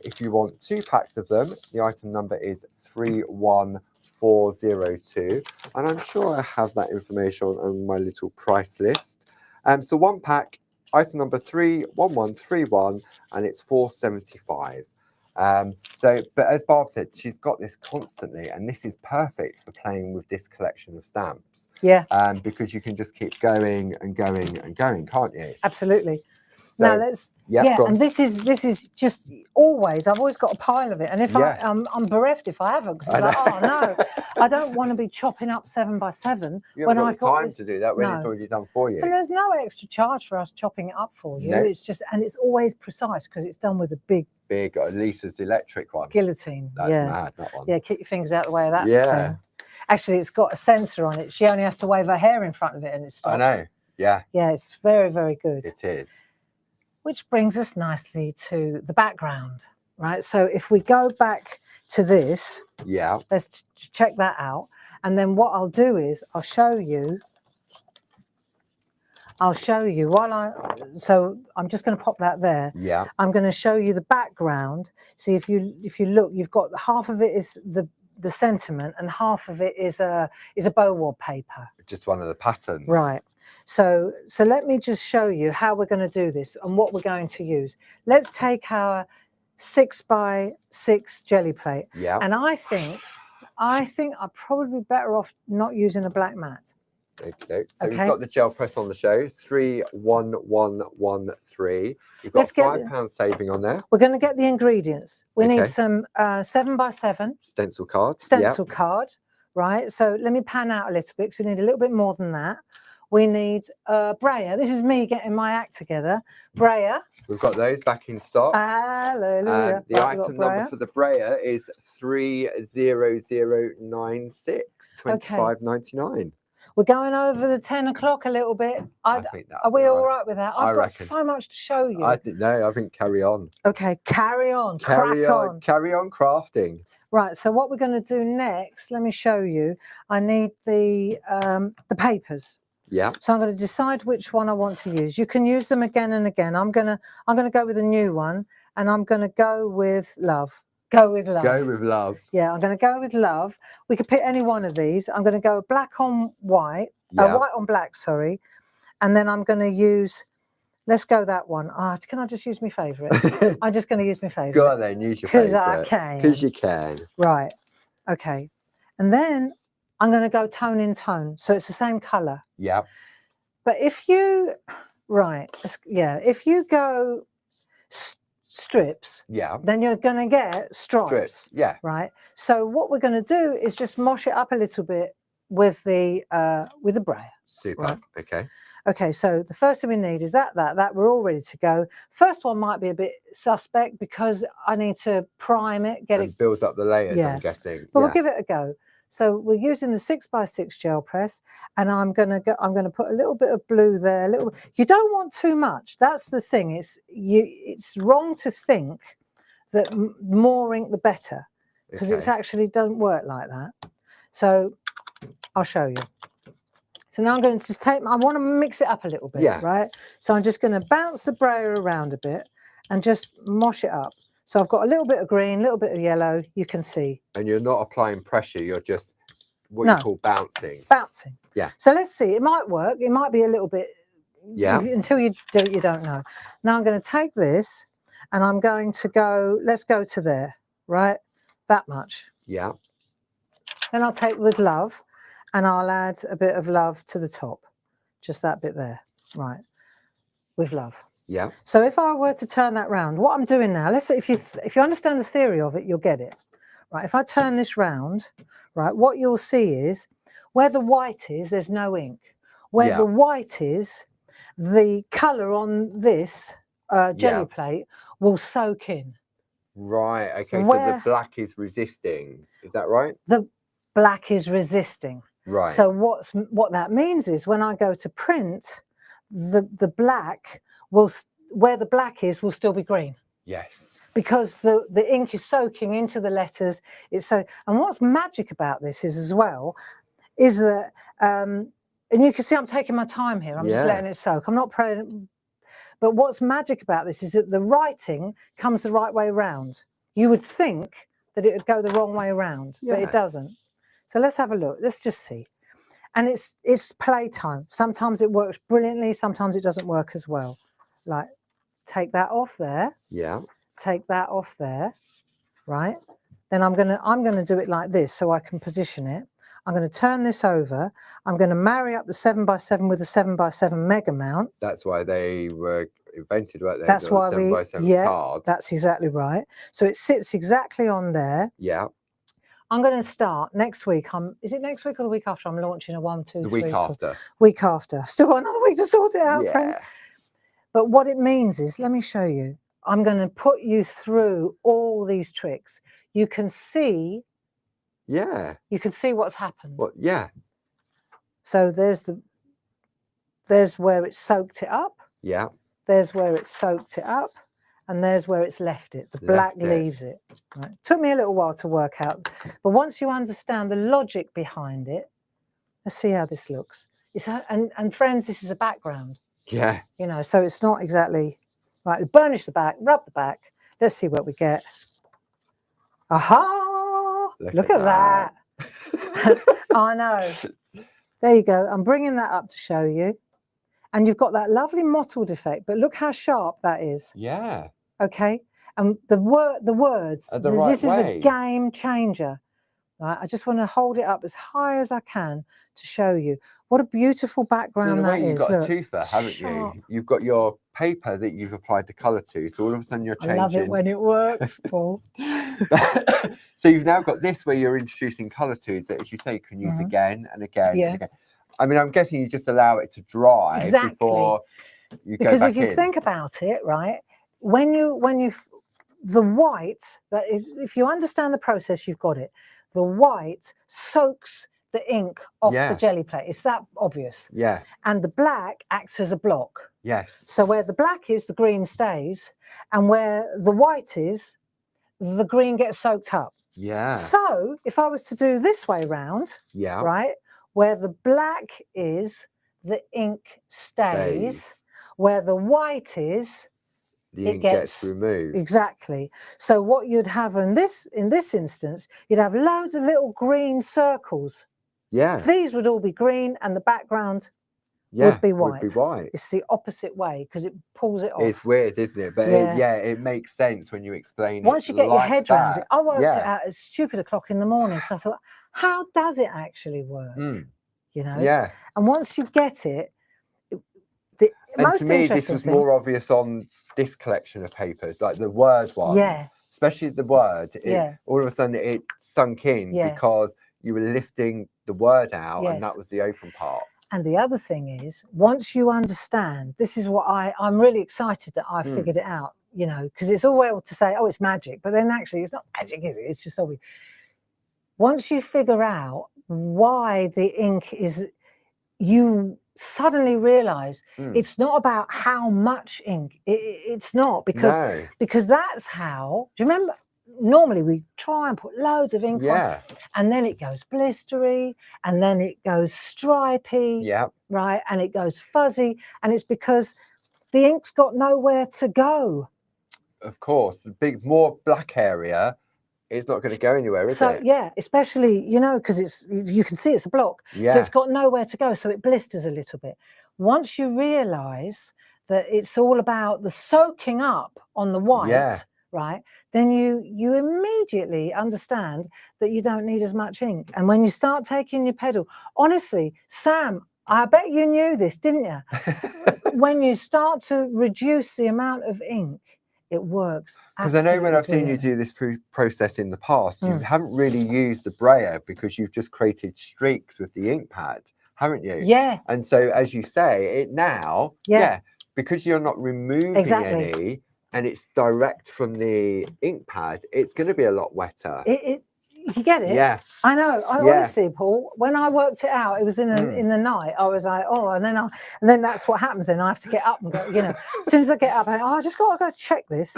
[SPEAKER 2] If you want 2 packs of them, the item number is 31402. And I'm sure I have that information on my little price list. So 1 pack, item number 31131, and it's 475. But as Barb said, she's got this constantly, and this is perfect for playing with this collection of stamps.
[SPEAKER 1] Yeah.
[SPEAKER 2] Because you can just keep going and going and going, can't you?
[SPEAKER 1] Absolutely. So, now let's. And this is just always. I've always got a pile of it, and if I'm bereft if I haven't, because like, oh no, I don't want to be chopping up 7x7
[SPEAKER 2] when I've got time to do that when it's already done for you.
[SPEAKER 1] And there's no extra charge for us chopping it up for you. No. It's just, and it's always precise because it's done with a big
[SPEAKER 2] Lisa's electric one.
[SPEAKER 1] Guillotine.
[SPEAKER 2] That's mad, that one.
[SPEAKER 1] Yeah, keep your fingers out of the way of that thing. Actually, it's got a sensor on it. She only has to wave her hair in front of it and it stops.
[SPEAKER 2] I know. Yeah.
[SPEAKER 1] Yeah, it's very, very good.
[SPEAKER 2] It is.
[SPEAKER 1] Which brings us nicely to the background, right? So if we go back to this, let's check that out. And then what I'll do is I'll show you so I'm just going to pop that there.
[SPEAKER 2] Yeah.
[SPEAKER 1] I'm going to show you the background. See, if you look, you've got half of it is the sentiment and half of it is a BOW-WOB paper.
[SPEAKER 2] Just one of the patterns.
[SPEAKER 1] Right. So let me just show you how we're going to do this and what we're going to use. Let's take our 6x6 jelly plate.
[SPEAKER 2] Yeah.
[SPEAKER 1] And I think I'm probably better off not using a black mat.
[SPEAKER 2] Okay. So we've got the gel press on the show, 31113. You've got £5 saving on there.
[SPEAKER 1] We're going to get the ingredients. We need some 7x7
[SPEAKER 2] stencil card.
[SPEAKER 1] Card, right? So let me pan out a little bit because we need a little bit more than that. We need brayer. This is me getting my act together. Brayer.
[SPEAKER 2] We've got those back in stock.
[SPEAKER 1] Hallelujah.
[SPEAKER 2] The item number for the brayer is 30096, 25.99.
[SPEAKER 1] We're going over the 10 o'clock a little bit.
[SPEAKER 2] I think that.
[SPEAKER 1] Are we all right with that? I've got so much to show you.
[SPEAKER 2] I think carry on.
[SPEAKER 1] Okay, carry on.
[SPEAKER 2] Carry on crafting.
[SPEAKER 1] Right, so what we're going to do next, let me show you. I need the papers.
[SPEAKER 2] Yeah.
[SPEAKER 1] So I'm going to decide which one I want to use. You can use them again and again. I'm going to go with a new one, and I'm going to go with Love. Go with Love.
[SPEAKER 2] Go with Love.
[SPEAKER 1] Yeah, I'm going to go with Love. We could pick any one of these. I'm going to go black on white, white on black, sorry. And then I'm going to use, let's go that one. Can I just use my favourite? I'm just going to use my favourite.
[SPEAKER 2] Go on then, use your favourite.
[SPEAKER 1] Because I can.
[SPEAKER 2] Because you can.
[SPEAKER 1] Right, okay. And then I'm going to go tone in tone. So it's the same colour.
[SPEAKER 2] Yeah.
[SPEAKER 1] But if you, if you go strips, then you're going to get stripes.
[SPEAKER 2] Yeah.
[SPEAKER 1] Right. So what we're going to do is just mosh it up a little bit with the brayer.
[SPEAKER 2] Super.
[SPEAKER 1] Right?
[SPEAKER 2] Okay.
[SPEAKER 1] Okay. So the first thing we need is that we're all ready to go. First one might be a bit suspect because I need to prime it, get it
[SPEAKER 2] build up the layers. I'm guessing.
[SPEAKER 1] But we'll give it a go. So we're using the 6x6 gel press, and I'm going to put a little bit of blue there. You don't want too much. That's the thing. It's wrong to think that more ink the better, because it's actually doesn't work like that. So I'll show you. So now I'm going to just I want to mix it up a little bit, right? So I'm just going to bounce the brayer around a bit and just mosh it up. So I've got a little bit of green, a little bit of yellow, you can see.
[SPEAKER 2] And you're not applying pressure, you're just what you call bouncing. Bouncing. Yeah.
[SPEAKER 1] So let's see, it might work, it might be a little bit, until you do it, you don't know. Now I'm going to take this and I'm going to go, let's go to there, right? That much.
[SPEAKER 2] Yeah.
[SPEAKER 1] Then I'll take with love and I'll add a bit of love to the top. Just that bit there, right? With love.
[SPEAKER 2] Yeah.
[SPEAKER 1] So if I were to turn that round, what I'm doing now, let's say if you understand the theory of it, you'll get it. Right, if I turn this round, right, what you'll see is where the white is, there's no ink. Where the white is, the colour on this jelly plate will soak in.
[SPEAKER 2] Right, okay, so the black is resisting, is that right?
[SPEAKER 1] The black is resisting.
[SPEAKER 2] Right.
[SPEAKER 1] So what that means is when I go to print, the black will, where the black is, will still be green.
[SPEAKER 2] Yes.
[SPEAKER 1] Because the ink is soaking into the letters. And what's magic about this is as well, is that, and you can see I'm taking my time here, I'm just letting it soak. I'm not praying, but what's magic about this is that the writing comes the right way around. You would think that it would go the wrong way around, but it doesn't. So let's have a look, let's just see. And it's playtime. Sometimes it works brilliantly, sometimes it doesn't work as well. Like, take that off there.
[SPEAKER 2] Yeah.
[SPEAKER 1] Take that off there, right? Then I'm gonna do it like this so I can position it. I'm going to turn this over. I'm going to marry up the 7x7 with the 7x7 mega mount.
[SPEAKER 2] That's why they were invented, weren't they?
[SPEAKER 1] That's why
[SPEAKER 2] 7x7 card.
[SPEAKER 1] That's exactly right. So it sits exactly on there.
[SPEAKER 2] Yeah.
[SPEAKER 1] I'm going to start next week. Is it next week or the week after? I'm launching a 1, 2, 3.
[SPEAKER 2] The week after.
[SPEAKER 1] Week after. Still got another week to sort it out, friends. But what it means is, let me show you. I'm going to put you through all these tricks. You can see.
[SPEAKER 2] Yeah.
[SPEAKER 1] You can see what's happened.
[SPEAKER 2] Well, yeah.
[SPEAKER 1] So there's where it soaked it up.
[SPEAKER 2] Yeah.
[SPEAKER 1] There's where it soaked it up. And there's where it's left it. The black leaves it. Right. Took me a little while to work out. But once you understand the logic behind it, let's see how this looks. And friends, this is a background.
[SPEAKER 2] Yeah.
[SPEAKER 1] You know, so it's not exactly right. We burnish the back, rub the back. Let's see what we get. Aha! Look at that. I know. There you go. I'm bringing that up to show you. And you've got that lovely mottled effect, but look how sharp that is.
[SPEAKER 2] Yeah.
[SPEAKER 1] Okay. And the words, this is a game changer. Right? I just want to hold it up as high as I can to show you what a beautiful background that is.
[SPEAKER 2] You've got a twofer, haven't you? You've got your paper that you've applied the colour to, so all of a sudden you're changing.
[SPEAKER 1] I love it when it works, Paul.
[SPEAKER 2] So you've now got this where you're introducing colour to that, as you say, you can use again and again and again. I mean, I'm guessing you just allow it to dry before you go back in.
[SPEAKER 1] Because if you think about it, right, the white, if you understand the process, you've got it. The white soaks the ink off the jelly plate. It's that obvious.
[SPEAKER 2] Yeah.
[SPEAKER 1] And the black acts as a block.
[SPEAKER 2] Yes.
[SPEAKER 1] So where the black is, the green stays. And where the white is, the green gets soaked up.
[SPEAKER 2] Yeah.
[SPEAKER 1] So if I was to do this way round, right, where the black is, the ink stays. Where the white is,
[SPEAKER 2] the ink gets removed.
[SPEAKER 1] Exactly. So what you'd have in this instance, you'd have loads of little green circles.
[SPEAKER 2] Yeah.
[SPEAKER 1] These would all be green and the background would be white. It's the opposite way because it pulls it off.
[SPEAKER 2] It's weird, isn't it? But it makes sense when you explain it.
[SPEAKER 1] Once you get your head around it. I worked it out at stupid o'clock in the morning because I thought, how does it actually work? You know? Yeah. And once you get it,
[SPEAKER 2] and to me, this was more obvious on this collection of papers, like the word ones. Yeah. Especially the word. All of a sudden, it sunk in because you were lifting the word out, and that was the open part.
[SPEAKER 1] And the other thing is, once you understand, this is what I'm really excited that I figured it out, you know, because it's all well to say, oh, it's magic, but then actually it's not magic, is it? It's just obvious. once you figure out why the ink is, you suddenly realize it's not about how much ink. It's not, because that's how, do you remember, normally we try and put loads of ink on, and then it goes blistery, and then it goes stripy, right, and it goes fuzzy, and it's because the ink's got nowhere to go.
[SPEAKER 2] Of course, the more black area, it's not going to go anywhere, is it?
[SPEAKER 1] So yeah, especially, you know, because you can see it's a block, so it's got nowhere to go, so it blisters a little bit. Once you realize that it's all about the soaking up on the white, right, then you immediately understand that you don't need as much ink. And when you start taking your pedal, honestly, Sam, I bet you knew this, didn't you? When you start to reduce the amount of ink, it works.
[SPEAKER 2] Because I know when I've seen you do this process in the past, you haven't really used the brayer because you've just created streaks with the ink pad, haven't you?
[SPEAKER 1] Yeah.
[SPEAKER 2] And so, as you say, it now, because you're not removing any, and it's direct from the ink pad, it's going to be a lot wetter.
[SPEAKER 1] You get it?
[SPEAKER 2] Yeah.
[SPEAKER 1] I know. Honestly, Paul, when I worked it out, it was in the night. I was like, oh, and then that's what happens. Then I have to get up and go. You know, as soon as I get up, I just got to go check this.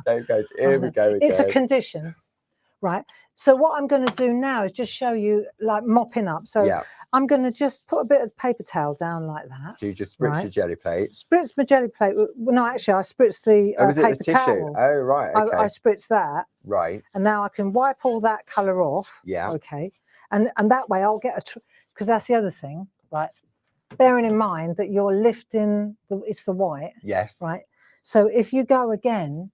[SPEAKER 2] There goes. Here we go.
[SPEAKER 1] It's a condition, right? So what I'm going to do now is just show you like mopping up. So I'm going to just put a bit of paper towel down like that.
[SPEAKER 2] So you just spritz your jelly plate?
[SPEAKER 1] Spritz my jelly plate. Well, no, actually, I spritzed the paper towel.
[SPEAKER 2] Oh, right. Okay.
[SPEAKER 1] I spritz that.
[SPEAKER 2] Right.
[SPEAKER 1] And now I can wipe all that colour off.
[SPEAKER 2] Yeah.
[SPEAKER 1] Okay. And that way I'll get because that's the other thing, right? Bearing in mind that you're lifting it's the white.
[SPEAKER 2] Yes.
[SPEAKER 1] Right. So if you go again,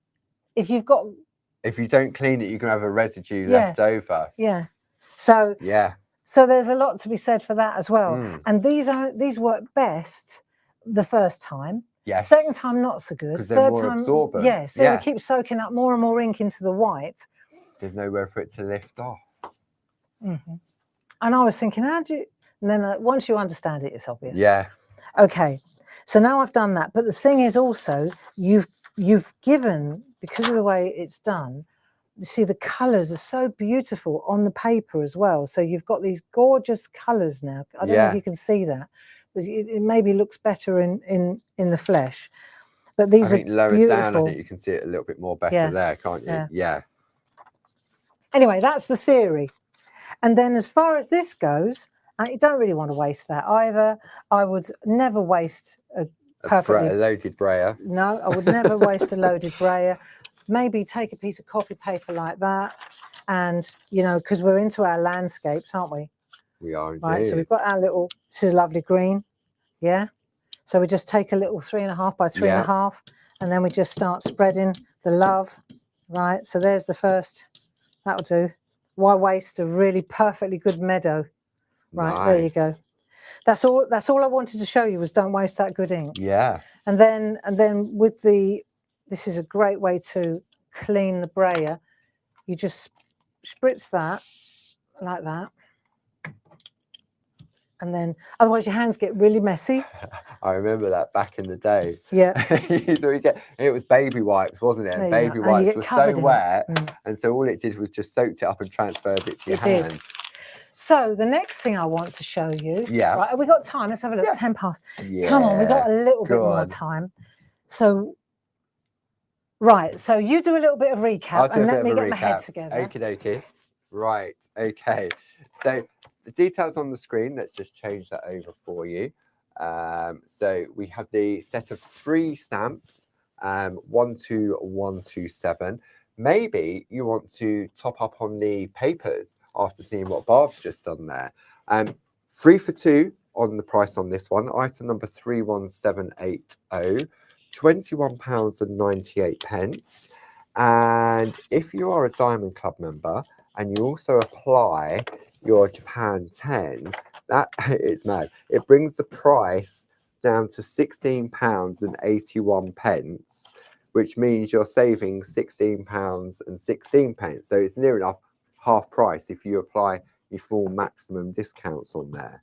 [SPEAKER 1] if you don't
[SPEAKER 2] clean it, you can have a residue left over.
[SPEAKER 1] Yeah. So So there's a lot to be said for that as well. And these work best the first time.
[SPEAKER 2] Yes.
[SPEAKER 1] Second time not so good.
[SPEAKER 2] Because they're more absorbent.
[SPEAKER 1] Yeah. So you keep soaking up more and more ink into the white.
[SPEAKER 2] There's nowhere for it to lift off.
[SPEAKER 1] And I was thinking, how do you? And then once you understand it, it's obvious.
[SPEAKER 2] Yeah.
[SPEAKER 1] Okay. So now I've done that. But the thing is also, you've given, because of the way it's done, you see the colours are so beautiful on the paper as well. So you've got these gorgeous colours now. I don't know if you can see that, but it maybe looks better in the flesh. But these are
[SPEAKER 2] lower
[SPEAKER 1] beautiful.
[SPEAKER 2] Down, I think you can see it a little bit more better there, can't you? Yeah.
[SPEAKER 1] Anyway, that's the theory. And then as far as this goes, you don't really want to waste that either. I would never waste a
[SPEAKER 2] loaded brayer.
[SPEAKER 1] No, I would never waste a loaded brayer. Maybe take a piece of copy paper like that, and you know, because we're into our landscapes, aren't we?
[SPEAKER 2] We are indeed.
[SPEAKER 1] Right, so we've got our little. This is lovely green, yeah. So we just take a little 3.5 by 3.5, and then we just start spreading the love, right? So there's the first. That'll do. Why waste a really perfectly good meadow? Right, there you go. That's all I wanted to show you was don't waste that good ink.
[SPEAKER 2] Yeah.
[SPEAKER 1] And then with this is a great way to clean the brayer. You just spritz that like that. And then otherwise your hands get really messy.
[SPEAKER 2] I remember that back in the day.
[SPEAKER 1] Yeah.
[SPEAKER 2] So it was baby wipes, wasn't it? And baby wipes were so wet. And so all it did was just soaked it up and transferred it to your hand.
[SPEAKER 1] Did. So the next thing I want to show you.
[SPEAKER 2] Yeah.
[SPEAKER 1] Right, have we got time? Let's have a look. 10 past. Yeah. Come on, we've got a little bit more time. So, right. So you do a little bit of recap and let me get my head together.
[SPEAKER 2] Okie dokie. Right. Okay. So the details on the screen, let's just change that over for you. So we have the set of 3 stamps, 12127. Maybe you want to top up on the papers after seeing what Barb's just done there. 3 for 2 on the price on this one. Item number 31780, £21.98. And if you are a Diamond Club member and you also apply your Japan 10, that is mad. It brings the price down to £16.81, which means you're saving £16.16. So it's near enough half price if you apply your full maximum discounts on there.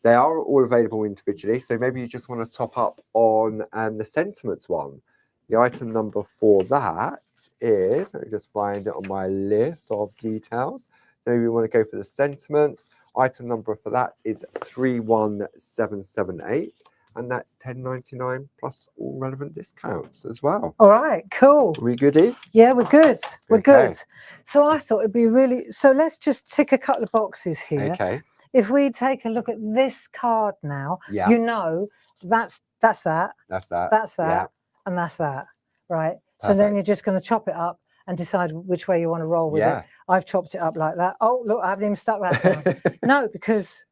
[SPEAKER 2] They are all available individually, so maybe you just want to top up on the sentiments one. The item number for that is, let me just find it on my list of details. Maybe we want to go for the sentiments. Item number for that is 31778, and that's $10.99 plus all relevant discounts as well.
[SPEAKER 1] All right, cool.
[SPEAKER 2] Are we goody?
[SPEAKER 1] Yeah, we're good. We're
[SPEAKER 2] Okay.
[SPEAKER 1] good. So I thought it'd be really, so let's just tick a couple of boxes here.
[SPEAKER 2] Okay.
[SPEAKER 1] If we take a look at this card now,
[SPEAKER 2] Yeah.
[SPEAKER 1] you know that's that,
[SPEAKER 2] That's that.
[SPEAKER 1] that's that,
[SPEAKER 2] Yeah.
[SPEAKER 1] and that's that, right? So then
[SPEAKER 2] Perfect.
[SPEAKER 1] you're just going to chop it up and decide which way you want to roll with
[SPEAKER 2] Yeah.
[SPEAKER 1] it. I've chopped it up like that. Oh, look, I haven't even stuck that down. No, because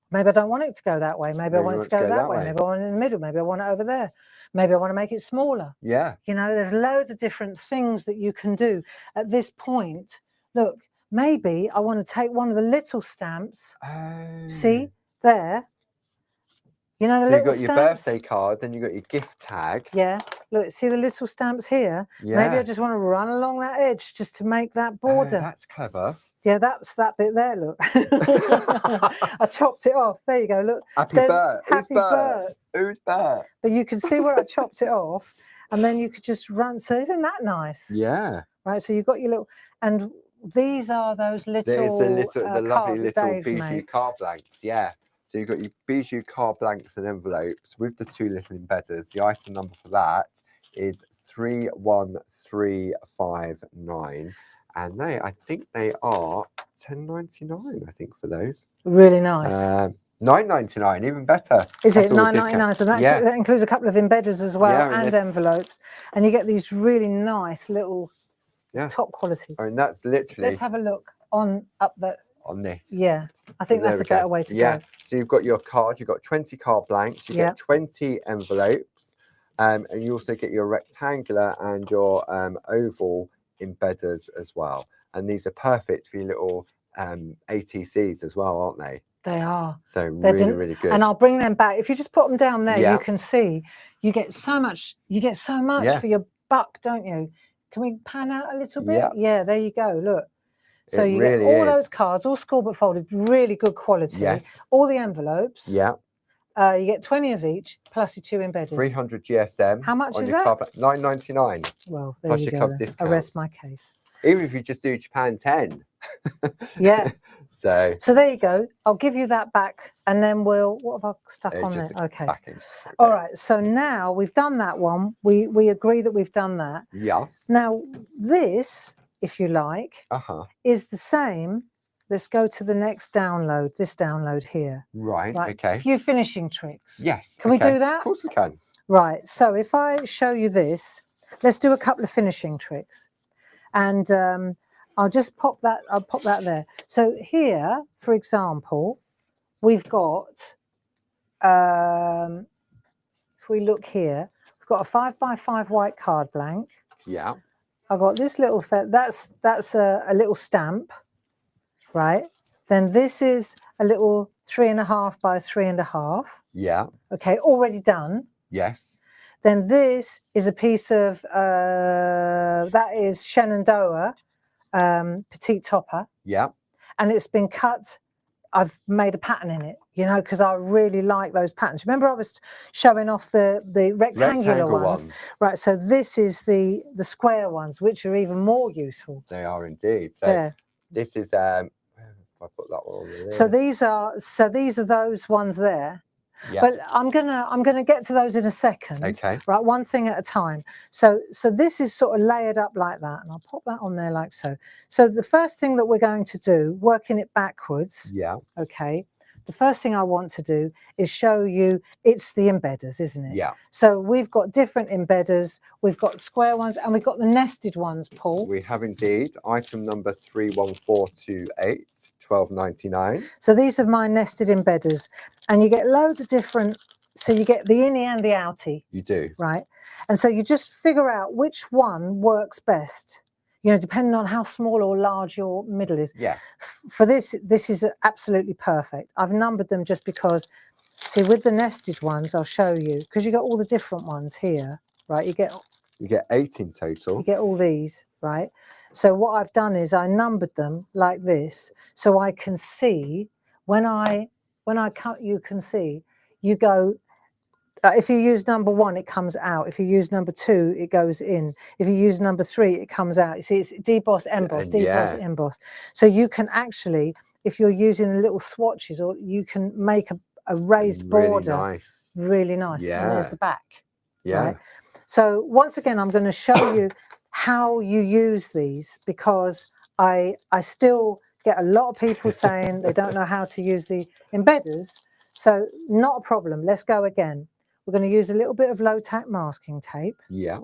[SPEAKER 1] maybe I don't want it to go that way. Maybe I want it to go that way. Maybe I want it in the middle. Maybe I want it over there. Maybe I want to make it smaller.
[SPEAKER 2] Yeah.
[SPEAKER 1] You know, there's loads of different things that you can do at this point. Look, maybe I want to take one of the little stamps. See, there. You know, the
[SPEAKER 2] So
[SPEAKER 1] little
[SPEAKER 2] you've got your
[SPEAKER 1] stamps?
[SPEAKER 2] birthday card, then you've got your gift tag.
[SPEAKER 1] Yeah. Look, see the little stamps here?
[SPEAKER 2] Yeah.
[SPEAKER 1] Maybe I just want to run along that edge just to make that border.
[SPEAKER 2] That's clever.
[SPEAKER 1] Yeah, that's that bit there, look. I chopped it off. There you go, look.
[SPEAKER 2] Happy
[SPEAKER 1] There's
[SPEAKER 2] Bert.
[SPEAKER 1] Happy Bert.
[SPEAKER 2] Who's Bert?
[SPEAKER 1] But you can see where I chopped it off, and then you could just run. So isn't that nice?
[SPEAKER 2] Yeah.
[SPEAKER 1] Right, so you've got your little, and these are those little,
[SPEAKER 2] There's the lovely
[SPEAKER 1] cards that
[SPEAKER 2] little
[SPEAKER 1] Dave
[SPEAKER 2] bijou
[SPEAKER 1] makes.
[SPEAKER 2] card blanks. Yeah. So you've got your bijou card blanks and envelopes with the two little embedders. The item number for that is 31359. And I think they are $10.99, I think, for those.
[SPEAKER 1] Really nice.
[SPEAKER 2] $9.99, even better.
[SPEAKER 1] Is
[SPEAKER 2] That's
[SPEAKER 1] it
[SPEAKER 2] all
[SPEAKER 1] $9.99? So that,
[SPEAKER 2] Yeah.
[SPEAKER 1] that includes a couple of embedders as well,
[SPEAKER 2] Yeah,
[SPEAKER 1] and envelopes. And you get these really nice little top quality.
[SPEAKER 2] I mean, that's literally
[SPEAKER 1] Let's have a look up the.
[SPEAKER 2] on this.
[SPEAKER 1] Yeah, I think
[SPEAKER 2] So
[SPEAKER 1] that's a better way to
[SPEAKER 2] Yeah.
[SPEAKER 1] go.
[SPEAKER 2] So you've got your card, you've got 20 card blanks, you get 20 envelopes, and you also get your rectangular and your oval embedders as well. And these are perfect for your little ATCs as well, aren't they?
[SPEAKER 1] They are.
[SPEAKER 2] So really good.
[SPEAKER 1] And I'll bring them back. If you just put them down there,
[SPEAKER 2] Yeah.
[SPEAKER 1] you can see you get so much. You get so much
[SPEAKER 2] Yeah.
[SPEAKER 1] for your buck, don't you? Can we pan out a little bit?
[SPEAKER 2] Yeah.
[SPEAKER 1] Yeah, there you go. Look. So
[SPEAKER 2] It
[SPEAKER 1] you
[SPEAKER 2] really
[SPEAKER 1] get all
[SPEAKER 2] is.
[SPEAKER 1] those cards, all score but folded, really good quality.
[SPEAKER 2] Yes.
[SPEAKER 1] All the envelopes.
[SPEAKER 2] Yeah.
[SPEAKER 1] You get 20 of each plus your 2 embedders.
[SPEAKER 2] 300 GSM.
[SPEAKER 1] How much
[SPEAKER 2] on
[SPEAKER 1] is
[SPEAKER 2] your
[SPEAKER 1] that?
[SPEAKER 2] $9.99.
[SPEAKER 1] Well, there
[SPEAKER 2] plus
[SPEAKER 1] you
[SPEAKER 2] your
[SPEAKER 1] go.
[SPEAKER 2] club
[SPEAKER 1] then.
[SPEAKER 2] discounts.
[SPEAKER 1] I rest my case.
[SPEAKER 2] Even if you just do Japan 10.
[SPEAKER 1] Yeah.
[SPEAKER 2] So
[SPEAKER 1] there you go. I'll give you that back, and then what have I stuck on there? Okay. All right. So now we've done that one. We agree that we've done that.
[SPEAKER 2] Yes.
[SPEAKER 1] Now this, if you like, is the same. Let's go to the next download. This download here.
[SPEAKER 2] Right. Okay.
[SPEAKER 1] A few finishing tricks.
[SPEAKER 2] Yes.
[SPEAKER 1] Can we do that?
[SPEAKER 2] Of course we can.
[SPEAKER 1] Right. So if I show you this, let's do a couple of finishing tricks, and I'll just pop that. I'll pop that there. So here, for example, we've got. If we look here, we've got a 5x5 white card blank.
[SPEAKER 2] Yeah.
[SPEAKER 1] I've got this little. That's a little stamp, right? Then this is a little 3.5 by 3.5.
[SPEAKER 2] Yeah.
[SPEAKER 1] Okay, already done.
[SPEAKER 2] Yes.
[SPEAKER 1] Then this is a piece of that is Shenandoah petite topper.
[SPEAKER 2] Yeah.
[SPEAKER 1] And it's been cut. I've made a pattern in it, you know, because I really like those patterns. Remember, I was showing off the rectangular ones, right? So this is the square ones, which are even more useful.
[SPEAKER 2] They are indeed. So this is I put that one on there.
[SPEAKER 1] So these are those ones there.
[SPEAKER 2] Yeah.
[SPEAKER 1] But I'm gonna get to those in a second.
[SPEAKER 2] Okay.
[SPEAKER 1] Right, one thing at a time. So this is sort of layered up like that, and I'll pop that on there like so. So the first thing that we're going to do, working it backwards.
[SPEAKER 2] Yeah.
[SPEAKER 1] Okay. The first thing I want to do is show you it's the embedders, isn't it?
[SPEAKER 2] Yeah.
[SPEAKER 1] So we've got different embedders. We've got square ones and we've got the nested ones, Paul.
[SPEAKER 2] We have indeed. Item number 31428, $12.99.
[SPEAKER 1] So these are my nested embedders, and you get loads of different. So you get the innie and the outie.
[SPEAKER 2] You do.
[SPEAKER 1] Right. And so you just figure out which one works best, you know, depending on how small or large your middle is.
[SPEAKER 2] Yeah.
[SPEAKER 1] For this is absolutely perfect. I've numbered them just because, see, with the nested ones, I'll show you, because you got all the different ones here, right? You get
[SPEAKER 2] 8 in total.
[SPEAKER 1] You get all these, right? So what I've done is I numbered them like this, so I can see when I cut. You can see you go Like if you use number 1, it comes out. If you use number 2, it goes in. If you use number 3, it comes out. You see, it's deboss, emboss, deboss, emboss. So you can actually, if you're using the little swatches, or you can make a raised border.
[SPEAKER 2] Nice.
[SPEAKER 1] Really nice.
[SPEAKER 2] Yeah.
[SPEAKER 1] And there's the back.
[SPEAKER 2] Yeah.
[SPEAKER 1] Right? So once again, I'm going to show you how you use these, because I still get a lot of people saying they don't know how to use the embedders. So not a problem. Let's go again. We're going to use a little bit of low tack masking tape.
[SPEAKER 2] Yeah.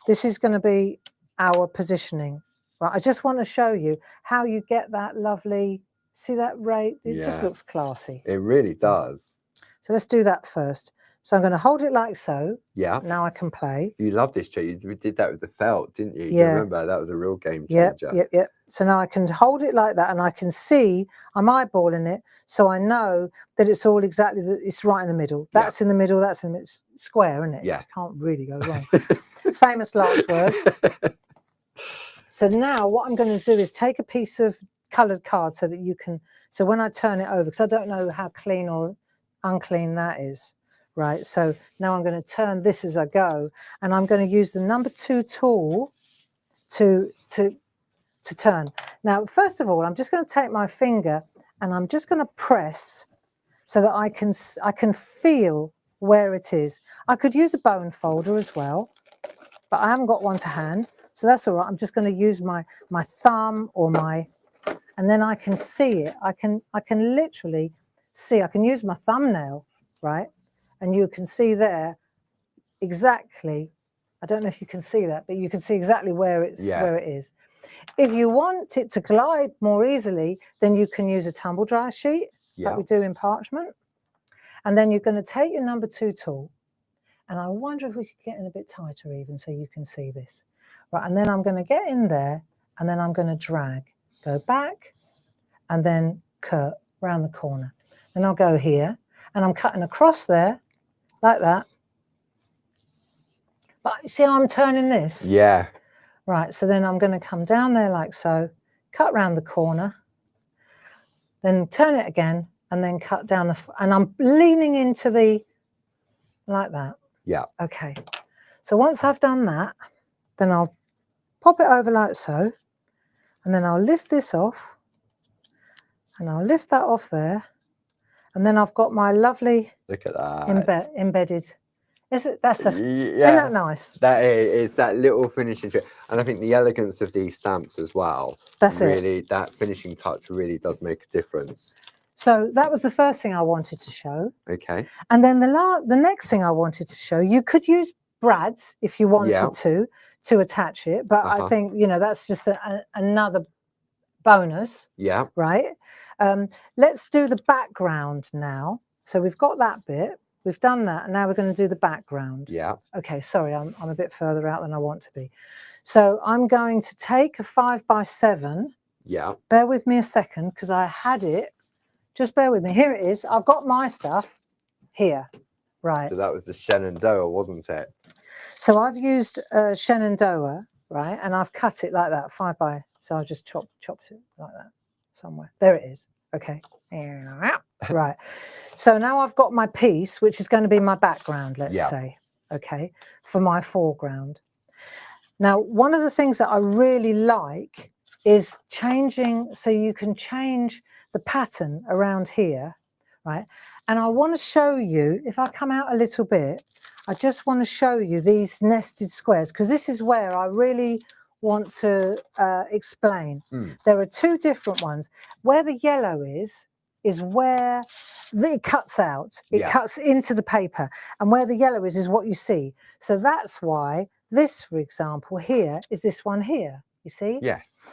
[SPEAKER 1] This is going to be our positioning. Right. I just want to show you how you get that lovely, see that rate? It just looks classy.
[SPEAKER 2] It really does.
[SPEAKER 1] So let's do that first. So I'm going to hold it like so.
[SPEAKER 2] Yeah.
[SPEAKER 1] Now I can play.
[SPEAKER 2] You love this trick. You did that with the felt, didn't you?
[SPEAKER 1] Yeah.
[SPEAKER 2] Do you remember? That was a real game changer.
[SPEAKER 1] Yep. So now I can hold it like that, and I can see I'm eyeballing it, so I know that it's all exactly, it's right in the middle. That's in the middle, that's in the middle. Square, isn't it?
[SPEAKER 2] Yeah.
[SPEAKER 1] Can't really go wrong. Famous last words. So now what I'm going to do is take a piece of coloured card so that you can, so when I turn it over, because I don't know how clean or unclean that is. Right, so now I'm going to turn this as I go, and I'm going to use the number 2 tool to turn. Now, first of all, I'm just going to take my finger and I'm just going to press so that I can feel where it is. I could use a bone folder as well, but I haven't got one to hand, so that's all right. I'm just going to use my thumb or and then I can see it. I can literally see. I can use my thumbnail, right? And you can see there exactly, I don't know if you can see that, but you can see exactly where it is. If you want it to glide more easily, then you can use a tumble dryer sheet, like we do in parchment. And then you're going to take your number 2 tool, and I wonder if we could get in a bit tighter even so you can see this. Right, and then I'm going to get in there, and then I'm going to drag, go back, and then cut round the corner. Then I'll go here, and I'm cutting across there, like that. But you see how I'm turning this?
[SPEAKER 2] Yeah.
[SPEAKER 1] Right, so then I'm going to come down there like so, cut round the corner, then turn it again, and then cut down and I'm leaning into like that.
[SPEAKER 2] Yeah.
[SPEAKER 1] Okay. So once I've done that, then I'll pop it over like so, and then I'll lift this off, and I'll lift that off there, and then I've got my lovely,
[SPEAKER 2] look at that,
[SPEAKER 1] embedded. Isn't that nice?
[SPEAKER 2] That is that little finishing trick, and I think the elegance of these stamps as well.
[SPEAKER 1] That's
[SPEAKER 2] really, that finishing touch really does make a difference.
[SPEAKER 1] So that was the first thing I wanted to show.
[SPEAKER 2] Okay.
[SPEAKER 1] And then the next thing I wanted to show, you could use brads if you wanted to attach it, but I think, you know, that's just another bonus. Yeah. Right. Let's do the background now. So we've got that bit. We've done that, and now we're going to do the background. Yeah. Okay, sorry, I'm a bit further out than I want to be. So I'm going to take a 5x7. Yeah. Bear with me a second, because I had it. Just bear with me. Here it is. I've got my stuff here. Right.
[SPEAKER 2] So that was the Shenandoah, wasn't it?
[SPEAKER 1] So I've used Shenandoah, right, and I've cut it like that, 5x. So I just chopped it like that somewhere. There it is. Okay. Right. So now I've got my piece, which is going to be my background, let's say, okay, for my foreground. Now, one of the things that I really like is changing, so you can change the pattern around here, right? And I want to show you, if I come out a little bit, I just want to show you these nested squares, because this is where I really want to explain. There are 2 different ones. Where the yellow is where it cuts out. It cuts into the paper. And where the yellow is what you see. So that's why this, for example, here is this one here. You see? Yes.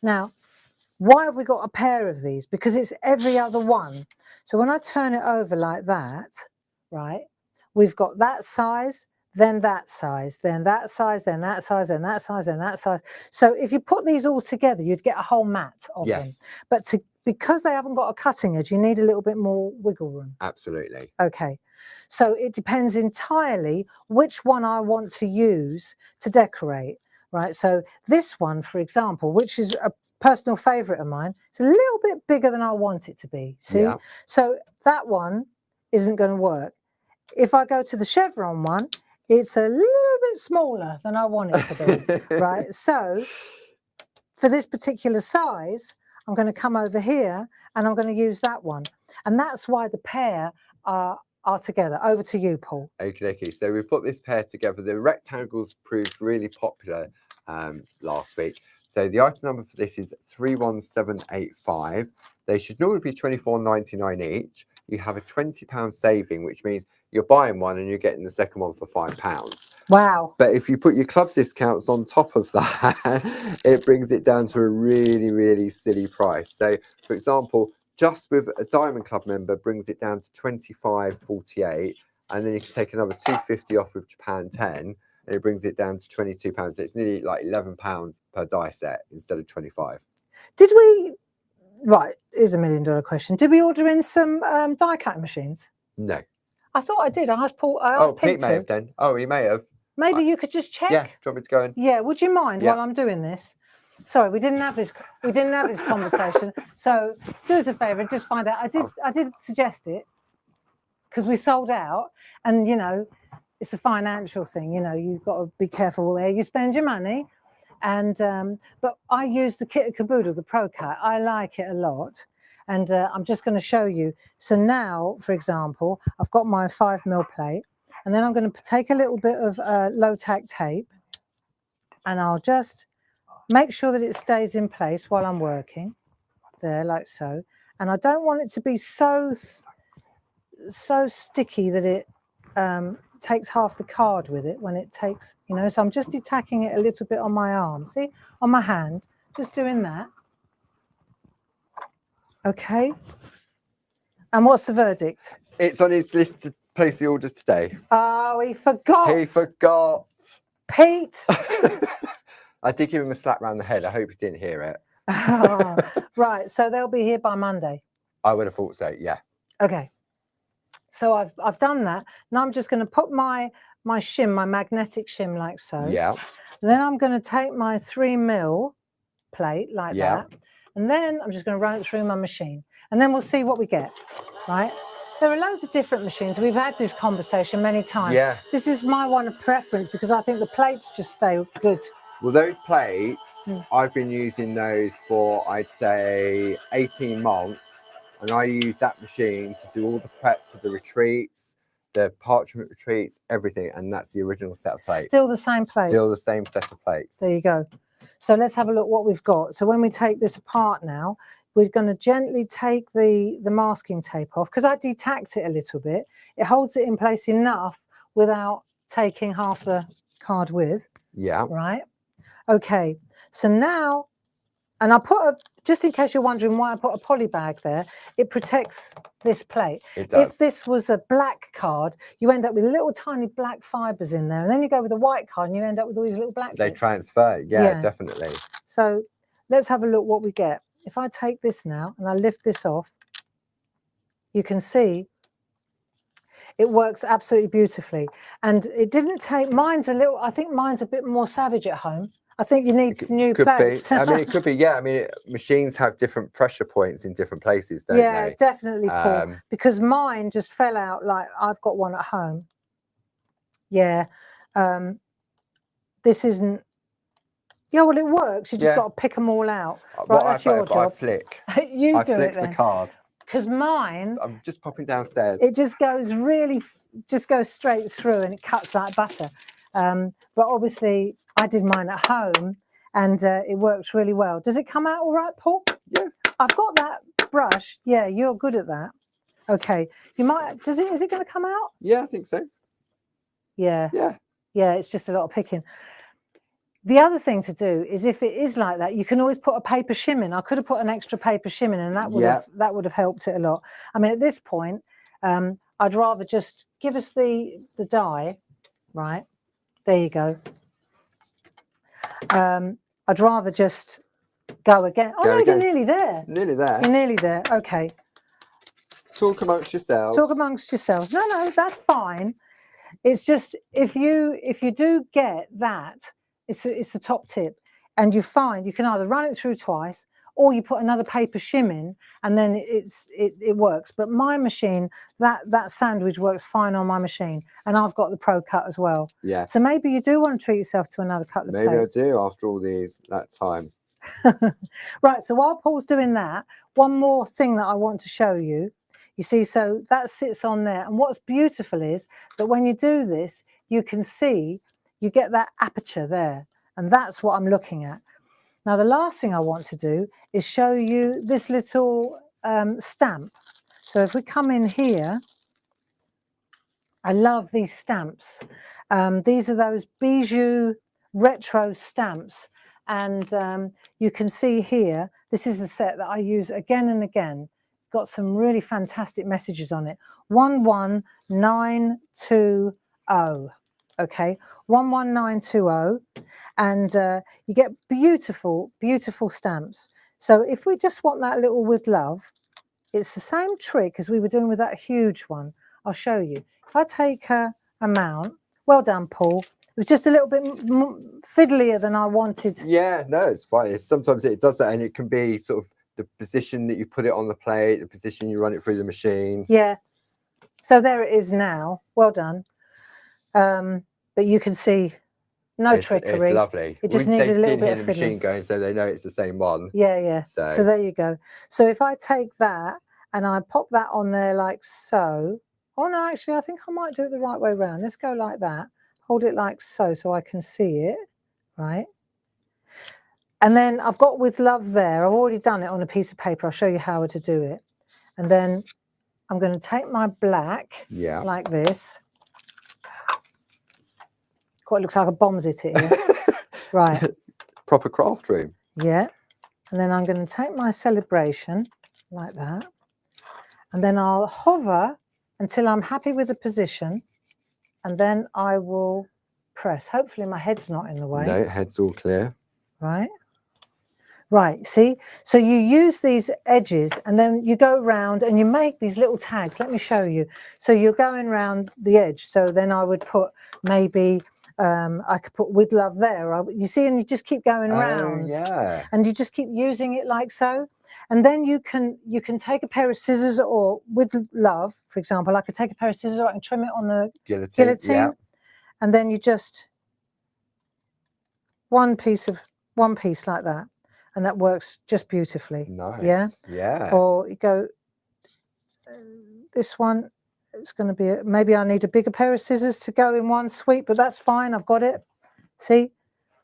[SPEAKER 1] Now, why have we got a pair of these? Because it's every other one. So when I turn it over like that, right, we've got that size, then that size, then that size, then that size, then that size, then that size. So if you put these all together, you'd get a whole mat of them. But because they haven't got a cutting edge, you need a little bit more wiggle room. Absolutely. Okay. So it depends entirely which one I want to use to decorate, right? So this one, for example, which is a personal favorite of mine, it's a little bit bigger than I want it to be. See? So that one isn't going to work. if I go to the chevron one, it's a little bit smaller than I want it to be, right? So for this particular size, I'm going to come over here and I'm going to use that one. And that's why the pair are together. Over to you, Paul.
[SPEAKER 2] Okay. So we've put this pair together. The rectangles proved really popular last week. So the item number for this is 31785. They should normally be £24.99 each. You have a £20 saving, which means you're buying one and you're getting the second one for £5.
[SPEAKER 1] Wow.
[SPEAKER 2] But if you put your club discounts on top of that, it brings it down to a really, really silly price. So, for example, just with a Diamond Club member brings it down to £25.48, and then you can take another £2.50 off with Japan 10, and it brings it down to £22. So it's nearly like £11 per die set instead of 25.
[SPEAKER 1] Did we? Right, here's $1 million question. Did we order in some die cutting machines?
[SPEAKER 2] No.
[SPEAKER 1] I thought I did. I asked Paul.
[SPEAKER 2] Pete may have done. Oh, he may have.
[SPEAKER 1] Maybe you could just check.
[SPEAKER 2] Yeah. Do you want me to go in?
[SPEAKER 1] Yeah. Would you mind while I'm doing this? Sorry, we didn't have this. We didn't have this conversation. So do us a favour and just find out. I did suggest it because we sold out, and you know, it's a financial thing. You know, you've got to be careful where you spend your money. And but I use the Kit and Caboodle, the Pro Cut. I like it a lot, and I'm just going to show you. So now, for example, I've got my 5mm plate, and then I'm going to take a little bit of low tack tape, and I'll just make sure that it stays in place while I'm working, there, like so. And I don't want it to be so sticky that it takes half the card with it when it takes, you know, so I'm just detacking it a little bit on my arm, see, on my hand, just doing that. Okay. And what's the verdict?
[SPEAKER 2] It's on his list to place the order today.
[SPEAKER 1] Oh, he forgot.
[SPEAKER 2] He forgot.
[SPEAKER 1] Pete.
[SPEAKER 2] I did give him a slap round the head. I hope he didn't hear it.
[SPEAKER 1] Oh, right, so they'll be here by Monday.
[SPEAKER 2] I would have thought so, yeah.
[SPEAKER 1] Okay. So I've done that. Now I'm just going to put my shim, my magnetic shim, like so.
[SPEAKER 2] Yeah.
[SPEAKER 1] Then I'm going to take my 3mm plate like that, and then I'm just going to run it through my machine, and then we'll see what we get. Right? There are loads of different machines. We've had this conversation many times.
[SPEAKER 2] Yeah.
[SPEAKER 1] This is my one of preference because I think the plates just stay good.
[SPEAKER 2] Well, those plates, I've been using those for, I'd say, 18 months. And I use that machine to do all the prep for the retreats, the parchment retreats, everything. And that's the original set of plates.
[SPEAKER 1] Still the same plates.
[SPEAKER 2] Still the same set of plates.
[SPEAKER 1] There you go. So let's have a look what we've got. So when we take this apart now, we're going to gently take the masking tape off because I detacked it a little bit. It holds it in place enough without taking half the card with.
[SPEAKER 2] Yeah.
[SPEAKER 1] Right. Okay. So now, and I put just in case you're wondering why I put a poly bag there, it protects this plate.
[SPEAKER 2] It does.
[SPEAKER 1] If this was a black card, you end up with little tiny black fibres in there. And then you go with a white card and you end up with all these little black
[SPEAKER 2] They
[SPEAKER 1] bits.
[SPEAKER 2] transfer, yeah, definitely.
[SPEAKER 1] So let's have a look what we get. If I take this now and I lift this off, you can see it works absolutely beautifully. And it didn't take, I think mine's a bit more savage at home. I think you need new plates.
[SPEAKER 2] I mean, it could be, yeah. I mean, machines have different pressure points in different places, don't they?
[SPEAKER 1] Yeah, definitely, Paul. Because mine just fell out, like I've got one at home. Yeah. This isn't, yeah, well, it works. You just got to pick them all out. Right, that's your job.
[SPEAKER 2] I flick.
[SPEAKER 1] You do it then.
[SPEAKER 2] The card.
[SPEAKER 1] Because mine,
[SPEAKER 2] I'm just popping downstairs.
[SPEAKER 1] It just goes straight through and it cuts like butter. But obviously, I did mine at home and it works really well. Does it come out all right, Paul?
[SPEAKER 2] Yeah.
[SPEAKER 1] I've got that brush. Yeah, you're good at that. Okay. You might, is it going to come out?
[SPEAKER 2] Yeah, I think so.
[SPEAKER 1] Yeah.
[SPEAKER 2] Yeah.
[SPEAKER 1] Yeah, it's just a lot of picking. The other thing to do is if it is like that, you can always put a paper shim in. I could have put an extra paper shim in and that would have helped it a lot. I mean, at this point, I'd rather just give us the die, right? There you go. I'd rather just go again. Oh, no, you're nearly there.
[SPEAKER 2] Nearly there.
[SPEAKER 1] You're nearly there. Okay.
[SPEAKER 2] Talk amongst yourselves.
[SPEAKER 1] Talk amongst yourselves. No, that's fine. It's just if you do get that, it's the top tip, and you find you can either run it through twice or you put another paper shim in, and then it works. But my machine, that sandwich works fine on my machine, and I've got the Pro Cut as well.
[SPEAKER 2] Yeah.
[SPEAKER 1] So maybe you do want to treat yourself to another couple of plates.
[SPEAKER 2] Maybe I do after all that time.
[SPEAKER 1] Right, so while Paul's doing that, one more thing that I want to show you. You see, so that sits on there, and what's beautiful is that when you do this, you can see, you get that aperture there, and that's what I'm looking at. Now, the last thing I want to do is show you this little stamp. So if we come in here, I love these stamps. These are those bijou retro stamps. And you can see here, this is a set that I use again and again. Got some really fantastic messages on it. 11920. Okay, 11920. And you get beautiful, beautiful stamps. So if we just want that little with love, it's the same trick as we were doing with that huge one. I'll show you. If I take a amount, well done, Paul. It was just a little bit fiddlier than I wanted.
[SPEAKER 2] Yeah, no, it's fine. Sometimes it does that, and it can be sort of the position that you put it on the plate, the position you run it through the machine.
[SPEAKER 1] Yeah. So there it is now. Well done. But you can see no trickery.
[SPEAKER 2] It's lovely.
[SPEAKER 1] It just needed a little bit of
[SPEAKER 2] the
[SPEAKER 1] fiddling.
[SPEAKER 2] machine going, so they know it's the same one.
[SPEAKER 1] Yeah, yeah.
[SPEAKER 2] So
[SPEAKER 1] there you go. So if I take that and I pop that on there like so. Oh no, actually, I think I might do it the right way around. Let's go like that. Hold it like so I can see it, right? And then I've got with love there. I've already done it on a piece of paper. I'll show you how to do it. And then I'm going to take my black, like this. God, it looks like a bombs it here. Right.
[SPEAKER 2] Proper craft room.
[SPEAKER 1] Yeah. And then I'm going to take my celebration like that. And then I'll hover until I'm happy with the position. And then I will press. Hopefully my head's not in the way.
[SPEAKER 2] No, head's all clear.
[SPEAKER 1] Right. Right, see? So you use these edges and then you go around and you make these little tags. Let me show you. So you're going around the edge. So then I would put maybe, I could put with love there. You see, and you just keep going round.
[SPEAKER 2] Yeah.
[SPEAKER 1] And you just keep using it like so. And then you can take a pair of scissors, or with love, for example, I could take a pair of scissors, or I can trim it on the guillotine.
[SPEAKER 2] Yeah.
[SPEAKER 1] And then you just, one piece like that. And that works just beautifully.
[SPEAKER 2] Nice.
[SPEAKER 1] Yeah.
[SPEAKER 2] Yeah.
[SPEAKER 1] Or you go, this one, it's going to be, maybe I need a bigger pair of scissors to go in one sweep, but that's fine. I've got it. See?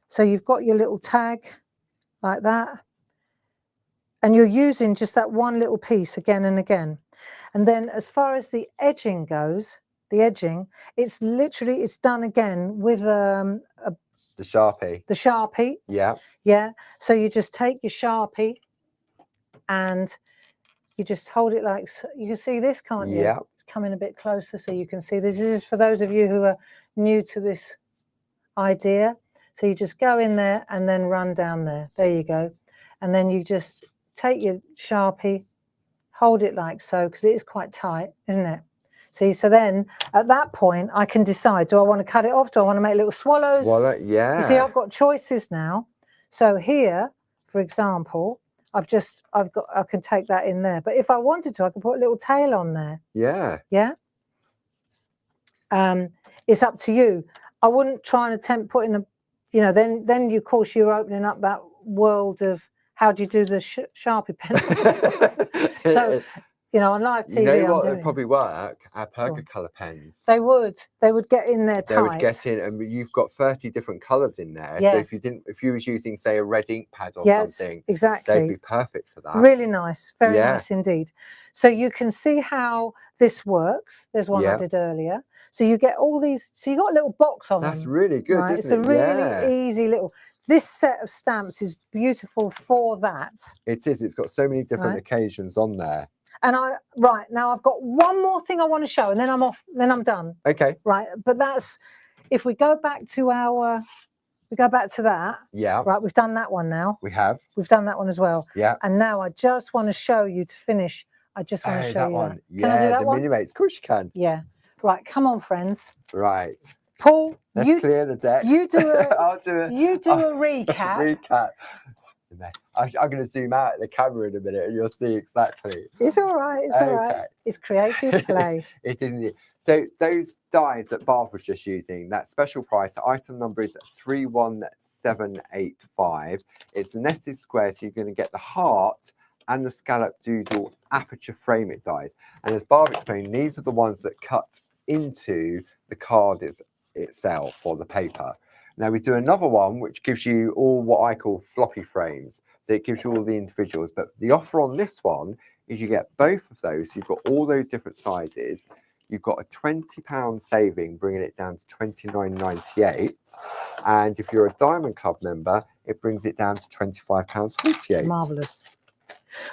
[SPEAKER 1] So you've got your little tag like that. And you're using just that one little piece again and again. And then as far as the edging goes, it's literally, it's done again with the
[SPEAKER 2] Sharpie.
[SPEAKER 1] The Sharpie.
[SPEAKER 2] Yeah.
[SPEAKER 1] Yeah. So you just take your Sharpie and you just hold it like so. You can see this, can't you?
[SPEAKER 2] Yeah.
[SPEAKER 1] It's coming a bit closer so you can see this. This is for those of you who are new to this idea. So you just go in there and then run down there. There you go. And then you just take your Sharpie, hold it like so, because it is quite tight, isn't it? See, so then at that point, I can decide, do I want to cut it off? Do I want to make little swallows?
[SPEAKER 2] Yeah.
[SPEAKER 1] You see, I've got choices now. So here, for example, I can take that in there. But if I wanted to, I could put a little tail on there.
[SPEAKER 2] Yeah.
[SPEAKER 1] Yeah. It's up to you. I wouldn't try and attempt putting a, then of course you're opening up that world of how do you do the Sharpie pen. So, on live TV,
[SPEAKER 2] you know what would probably work? Our Perca colour pens.
[SPEAKER 1] They would get in there tight.
[SPEAKER 2] They would get in, and you've got 30 different colours in there.
[SPEAKER 1] Yeah.
[SPEAKER 2] So if you was using, say, a red ink pad or something,
[SPEAKER 1] exactly,
[SPEAKER 2] they'd be perfect for that.
[SPEAKER 1] Really nice, very nice indeed. So you can see how this works. There's one I did earlier. So you get all these. So you got a little box of them.
[SPEAKER 2] That's really good.
[SPEAKER 1] Right? It's a really easy little. This set of stamps is beautiful for that.
[SPEAKER 2] It is. It's got so many different occasions on there.
[SPEAKER 1] And now I've got one more thing I want to show, and then I'm off. Then I'm done.
[SPEAKER 2] Okay.
[SPEAKER 1] Right, but that's if we go back to that.
[SPEAKER 2] Yeah.
[SPEAKER 1] Right, we've done that one now.
[SPEAKER 2] We have.
[SPEAKER 1] We've done that one as well.
[SPEAKER 2] Yeah.
[SPEAKER 1] And now I just want to show you to finish. I just want to show you
[SPEAKER 2] one.
[SPEAKER 1] that. Can I do that one?
[SPEAKER 2] Mini-Mates. Of course you can.
[SPEAKER 1] Yeah. Right, come on, friends.
[SPEAKER 2] Right.
[SPEAKER 1] Paul,
[SPEAKER 2] Let's clear the deck.
[SPEAKER 1] You do a.
[SPEAKER 2] I'll do it.
[SPEAKER 1] You do a recap.
[SPEAKER 2] Recap. I'm going to zoom out at the camera in a minute and you'll see exactly.
[SPEAKER 1] It's all right. It's all right. It's creative play.
[SPEAKER 2] It isn't. So those dies that Barb was just using, that special price, item number is 31785. It's the netted square, so you're going to get the heart and the scallop doodle aperture frame it dies. And as Barb explained, these are the ones that cut into the card itself or the paper. Now we do another one which gives you all what I call floppy frames. So it gives you all the individuals. But the offer on this one is you get both of those. So you've got all those different sizes. You've got a £20 saving, bringing it down to £29.98. And if you're a Diamond Club member, it brings it down to £25.48.
[SPEAKER 1] Marvellous.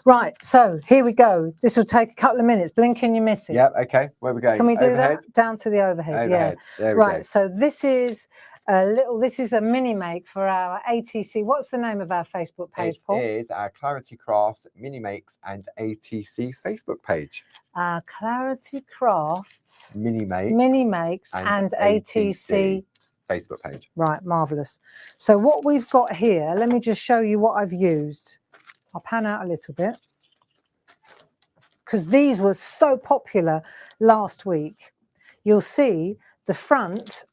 [SPEAKER 1] Right, so here we go. This will take a couple of minutes. Blink and you miss it.
[SPEAKER 2] Yep, okay. Where we going?
[SPEAKER 1] Can we do
[SPEAKER 2] overhead?
[SPEAKER 1] that? Down to the overhead,
[SPEAKER 2] Yeah. There we
[SPEAKER 1] right,
[SPEAKER 2] go.
[SPEAKER 1] so this is a mini make for our ATC. What's the name of our Facebook page, Paul?
[SPEAKER 2] It is our Clarity Crafts Mini Makes and ATC Facebook page.
[SPEAKER 1] Our Clarity Crafts
[SPEAKER 2] Mini
[SPEAKER 1] Makes and ATC
[SPEAKER 2] Facebook page.
[SPEAKER 1] Right, marvellous. So what we've got here, let me just show you what I've used. I'll pan out a little bit because these were so popular last week. You'll see the front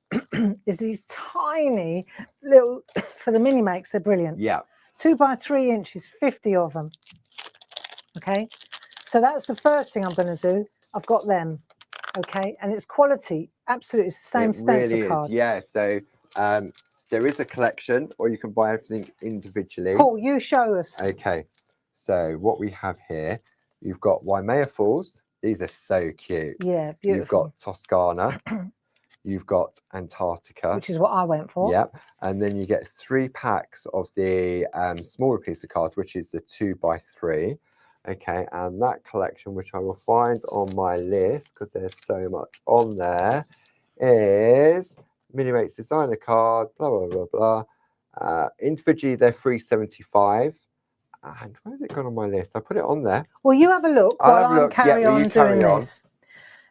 [SPEAKER 1] is these tiny little, for the mini makes, they're brilliant.
[SPEAKER 2] Yeah.
[SPEAKER 1] 2 by 3 inches, 50 of them. Okay, so that's the first thing I'm going to do. I've got them. Okay, and it's quality, absolutely, it's the same stencil
[SPEAKER 2] really
[SPEAKER 1] card.
[SPEAKER 2] Yeah, so there is a collection, or you can buy everything individually.
[SPEAKER 1] Paul, you show us.
[SPEAKER 2] Okay, so what we have here, you've got Waimea Falls. These are so cute.
[SPEAKER 1] Yeah, beautiful.
[SPEAKER 2] You've got Toscana. You've got Antarctica,
[SPEAKER 1] which is what I went for.
[SPEAKER 2] Yep, and then you get 3 packs of the smaller piece of cards, which is the 2 by 3. Okay, and that collection, which I will find on my list because there's so much on there, is Mini Makes Designer card, blah, blah, blah, blah. Individually, they're $3.75. And where's it gone on my list? I put it on there.
[SPEAKER 1] Well, you have a look while I carry on doing this.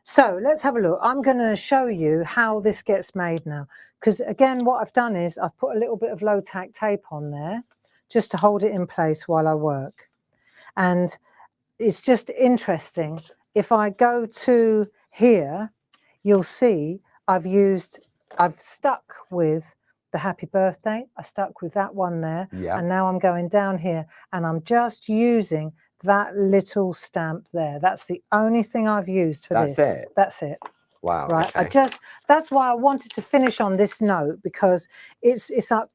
[SPEAKER 1] So let's have a look. I'm going to show you how this gets made now. Because again, what I've done is I've put a little bit of low-tack tape on there just to hold it in place while I work. And it's just interesting. If I go to here, you'll see I've stuck with the happy birthday. I stuck with that one there.
[SPEAKER 2] Yeah. And
[SPEAKER 1] now I'm going down here and I'm just using that little stamp there. That's the only thing I've used for this.
[SPEAKER 2] That's it?
[SPEAKER 1] That's it.
[SPEAKER 2] Wow.
[SPEAKER 1] Right.
[SPEAKER 2] Okay.
[SPEAKER 1] That's why I wanted to finish on this note, because it's like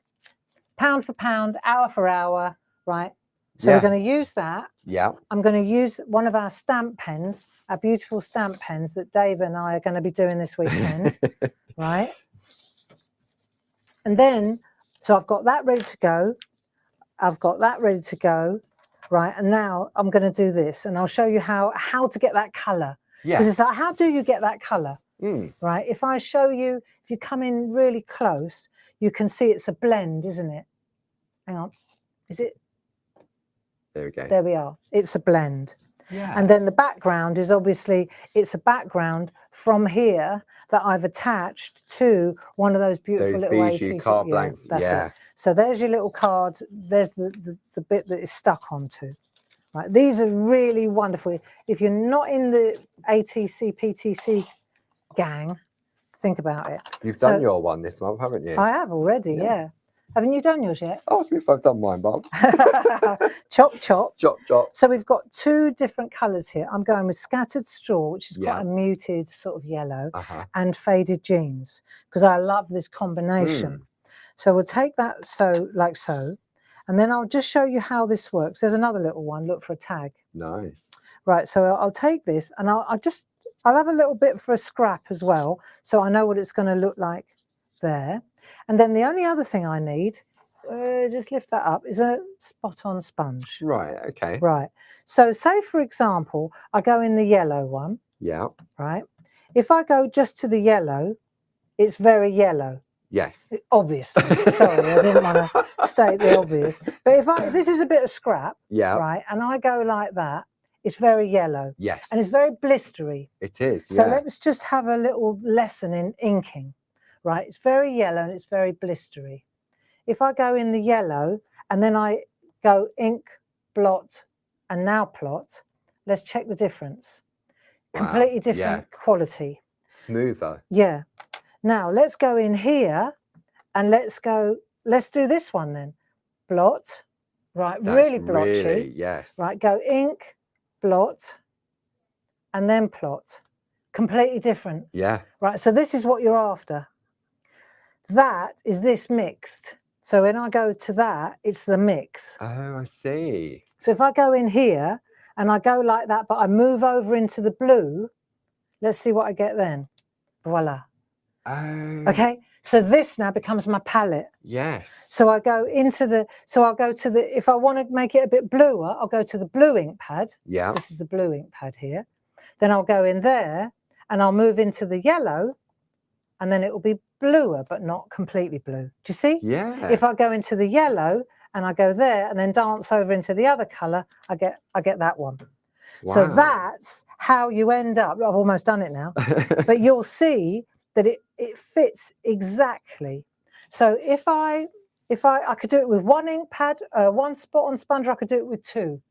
[SPEAKER 1] pound for pound, hour for hour, right? So we're going to use that.
[SPEAKER 2] Yeah.
[SPEAKER 1] I'm going to use one of our stamp pens, our beautiful stamp pens that Dave and I are going to be doing this weekend, right? And then, so I've got that ready to go. I've got that ready to go. Right, and now I'm going to do this, and I'll show you how to get that colour.
[SPEAKER 2] Yeah.
[SPEAKER 1] Because it's like, how do you get that colour?
[SPEAKER 2] Mm.
[SPEAKER 1] Right, if I show you, if you come in really close, you can see it's a blend, isn't it? Hang on, is it?
[SPEAKER 2] There we go.
[SPEAKER 1] There we are. It's a blend.
[SPEAKER 2] Yeah.
[SPEAKER 1] And then the background is obviously, it's a background from here that I've attached to one of those beautiful little ATC
[SPEAKER 2] card blanks.
[SPEAKER 1] That's it. So there's your little card. There's the bit that is stuck onto. Right. These are really wonderful. If you're not in the ATC PTC gang, think about it.
[SPEAKER 2] You've done your one this month, haven't you?
[SPEAKER 1] I have already. Yeah. Haven't you done yours yet?
[SPEAKER 2] Ask me if I've done mine, Bob.
[SPEAKER 1] Chop, chop.
[SPEAKER 2] Chop, chop.
[SPEAKER 1] So we've got 2 different colours here. I'm going with Scattered Straw, which is quite a muted sort of yellow, and Faded Jeans, because I love this combination. So we'll take that like so, and then I'll just show you how this works. There's another little one. Look for a tag.
[SPEAKER 2] Nice.
[SPEAKER 1] Right, so I'll take this, and I'll have a little bit for a scrap as well, so I know what it's going to look like there. And then the only other thing I need, just lift that up, is a spot-on sponge.
[SPEAKER 2] Right, okay.
[SPEAKER 1] Right. So say, for example, I go in the yellow one.
[SPEAKER 2] Yeah.
[SPEAKER 1] Right. If I go just to the yellow, it's very yellow.
[SPEAKER 2] Yes.
[SPEAKER 1] Obviously. Sorry, I didn't want to state the obvious. But if this is a bit of scrap, right, and I go like that, it's very yellow.
[SPEAKER 2] Yes.
[SPEAKER 1] And it's very blistery.
[SPEAKER 2] It is,
[SPEAKER 1] So let's just have a little lesson in inking. Right, it's very yellow and it's very blistery. If I go in the yellow and then I go ink, blot, and now plot. Let's check the difference.
[SPEAKER 2] Wow.
[SPEAKER 1] Completely different quality.
[SPEAKER 2] Smoother.
[SPEAKER 1] Yeah. Now let's go in here and let's do this one then. Blot, right,
[SPEAKER 2] That's
[SPEAKER 1] really blotchy.
[SPEAKER 2] Really, yes.
[SPEAKER 1] Right, go ink, blot, and then plot. Completely different.
[SPEAKER 2] Yeah.
[SPEAKER 1] Right, so this is what you're after. That is this mixed. So when I go to that, it's the mix.
[SPEAKER 2] Oh, I see.
[SPEAKER 1] So if I go in here and I go like that, but I move over into the blue, let's see what I get then. Voila.
[SPEAKER 2] Oh.
[SPEAKER 1] Okay, so this now becomes my palette.
[SPEAKER 2] Yes.
[SPEAKER 1] So I go into the, so I'll go to the, if I want to make it a bit bluer, I'll go to the blue ink pad.
[SPEAKER 2] Yeah.
[SPEAKER 1] This is the blue ink pad here. Then I'll go in there and I'll move into the yellow and then it will be bluer, but not completely blue. Do you see?
[SPEAKER 2] Yeah.
[SPEAKER 1] If I go into the yellow and I go there and then dance over into the other color, I get that one.
[SPEAKER 2] Wow.
[SPEAKER 1] So that's how you end up. I've almost done it now, but you'll see that it fits exactly. So if I could do it with one ink pad, one spot on sponge, I could do it with two,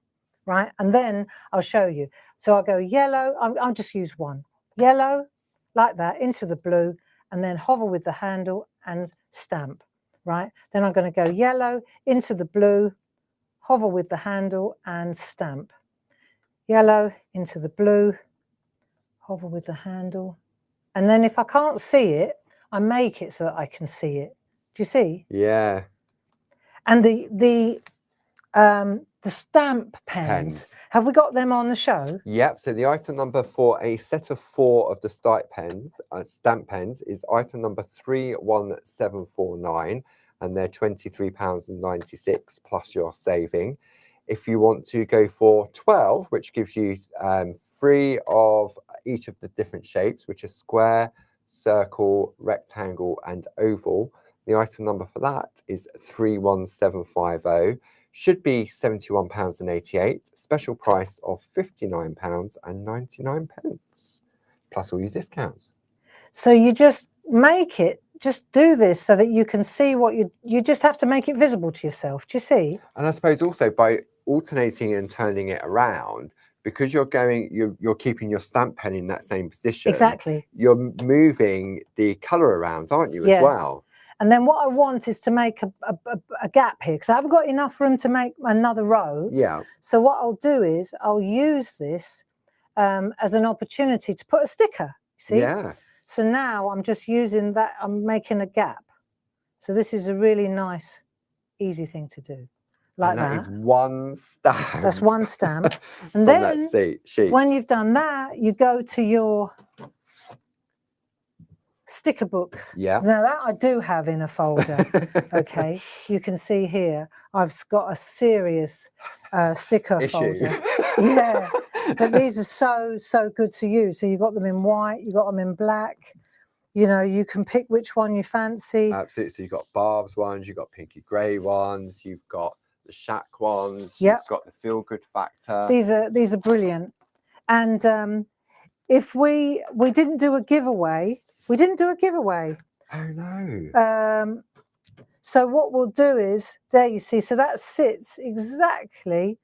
[SPEAKER 1] right? And then I'll show you. So I'll go yellow, I'll just use one. Yellow, like that, into the blue, and then hover with the handle and stamp, right? Then I'm going to go yellow, into the blue, hover with the handle and stamp. Yellow, into the blue, hover with the handle. And then if I can't see it, I make it so that I can see it. Do you see?
[SPEAKER 2] Yeah.
[SPEAKER 1] And the stamp pens, have we got them on the show?
[SPEAKER 2] Yep. So the item number for a set of 4 of the stamp pens is item number 31749, and they're £23.96 plus your saving. If you want to go for 12, which gives you 3 of each of the different shapes, which are square, circle, rectangle, and oval, the item number for that is 31750. Should be £71.88, special price of £59.99, plus all your discounts.
[SPEAKER 1] So you just make it, just do this so that you can see what you just have to make it visible to yourself. Do you see?
[SPEAKER 2] And I suppose also by alternating and turning it around, because you're keeping your stamp pen in that same position.
[SPEAKER 1] Exactly.
[SPEAKER 2] You're moving the colour around, aren't you, as well?
[SPEAKER 1] And then what I want is to make a gap here, because I haven't got enough room to make another row.
[SPEAKER 2] Yeah.
[SPEAKER 1] So what I'll do is I'll use this as an opportunity to put a sticker, see?
[SPEAKER 2] Yeah.
[SPEAKER 1] So now I'm just using that, I'm making a gap. So this is a really nice, easy thing to do. Like that.
[SPEAKER 2] That is one stamp.
[SPEAKER 1] That's one stamp. And then
[SPEAKER 2] that sheet.
[SPEAKER 1] when you've done that, you go to your sticker books.
[SPEAKER 2] Yeah.
[SPEAKER 1] Now that I do have in a folder. Okay. You can see here, I've got a serious sticker folder. Yeah. But these are so good to use. So you got them in white, you got them in black. You know, you can pick which one you fancy.
[SPEAKER 2] Absolutely. So you've got Barb's ones, you've got Pinky Grey ones, you've got the Shack ones,
[SPEAKER 1] yep.
[SPEAKER 2] You've got the Feel Good Factor.
[SPEAKER 1] These are brilliant. And if we didn't do a giveaway, Oh no. So what we'll do is, there you see, so that sits exactly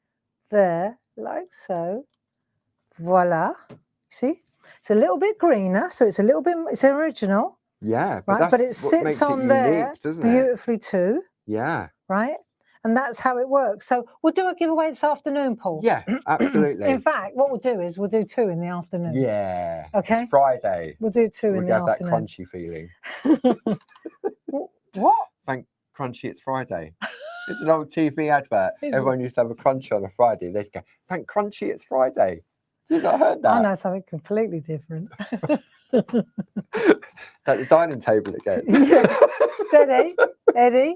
[SPEAKER 1] there, like so. Voila. See? It's a little bit greener, so it's a little bit, it's original.
[SPEAKER 2] Yeah,
[SPEAKER 1] right? But it sits on there beautifully too.
[SPEAKER 2] Yeah.
[SPEAKER 1] Right? And that's how it works. So we'll do a giveaway this afternoon, Paul.
[SPEAKER 2] Yeah, absolutely.
[SPEAKER 1] In fact, what we'll do is we'll do 2 in the afternoon.
[SPEAKER 2] Yeah.
[SPEAKER 1] Okay.
[SPEAKER 2] It's Friday.
[SPEAKER 1] We'll do 2 in the afternoon.
[SPEAKER 2] We'll get that crunchy feeling.
[SPEAKER 1] What?
[SPEAKER 2] Thank Crunchy, it's Friday. It's an old TV advert. Everyone used to have a crunchy on a Friday. They'd go, thank Crunchy, it's Friday. You've not heard that?
[SPEAKER 1] I know something completely different.
[SPEAKER 2] At the dining table again.
[SPEAKER 1] Yeah. Steady, Eddie.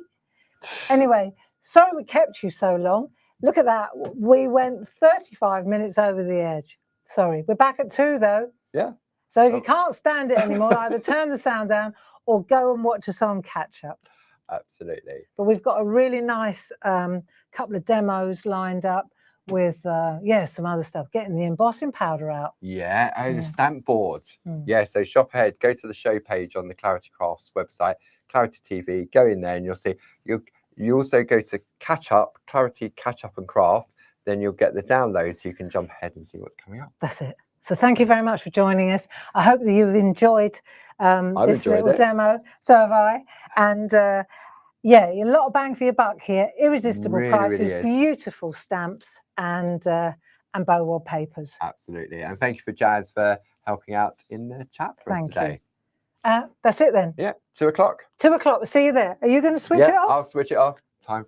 [SPEAKER 1] Anyway, sorry we kept you so long. Look at that. We went 35 minutes over the edge. Sorry. We're back at 2 though.
[SPEAKER 2] Yeah.
[SPEAKER 1] So if you can't stand it anymore, either turn the sound down or go and watch us on catch up.
[SPEAKER 2] Absolutely.
[SPEAKER 1] But we've got a really nice couple of demos lined up with, some other stuff, getting the embossing powder out.
[SPEAKER 2] Yeah, the stamp boards. Yeah, so shop ahead, go to the show page on the Clarity Crafts website, Clarity TV, go in there and you'll see, You also go to Catch Up, Clarity, Catch Up and Craft. Then you'll get the download so you can jump ahead and see what's coming up.
[SPEAKER 1] That's it. So thank you very much for joining us. I hope that you've enjoyed this little demo. So have I. And yeah, a lot of bang for your buck here. Irresistible prices,
[SPEAKER 2] really
[SPEAKER 1] beautiful stamps, and BOW-WOB papers.
[SPEAKER 2] Absolutely. And thank you for Jazz for helping out in the chat for us today.
[SPEAKER 1] That's it then.
[SPEAKER 2] Yeah, 2 o'clock.
[SPEAKER 1] 2 o'clock. We'll see you there. Are you going to switch it off?
[SPEAKER 2] I'll switch it off. Time.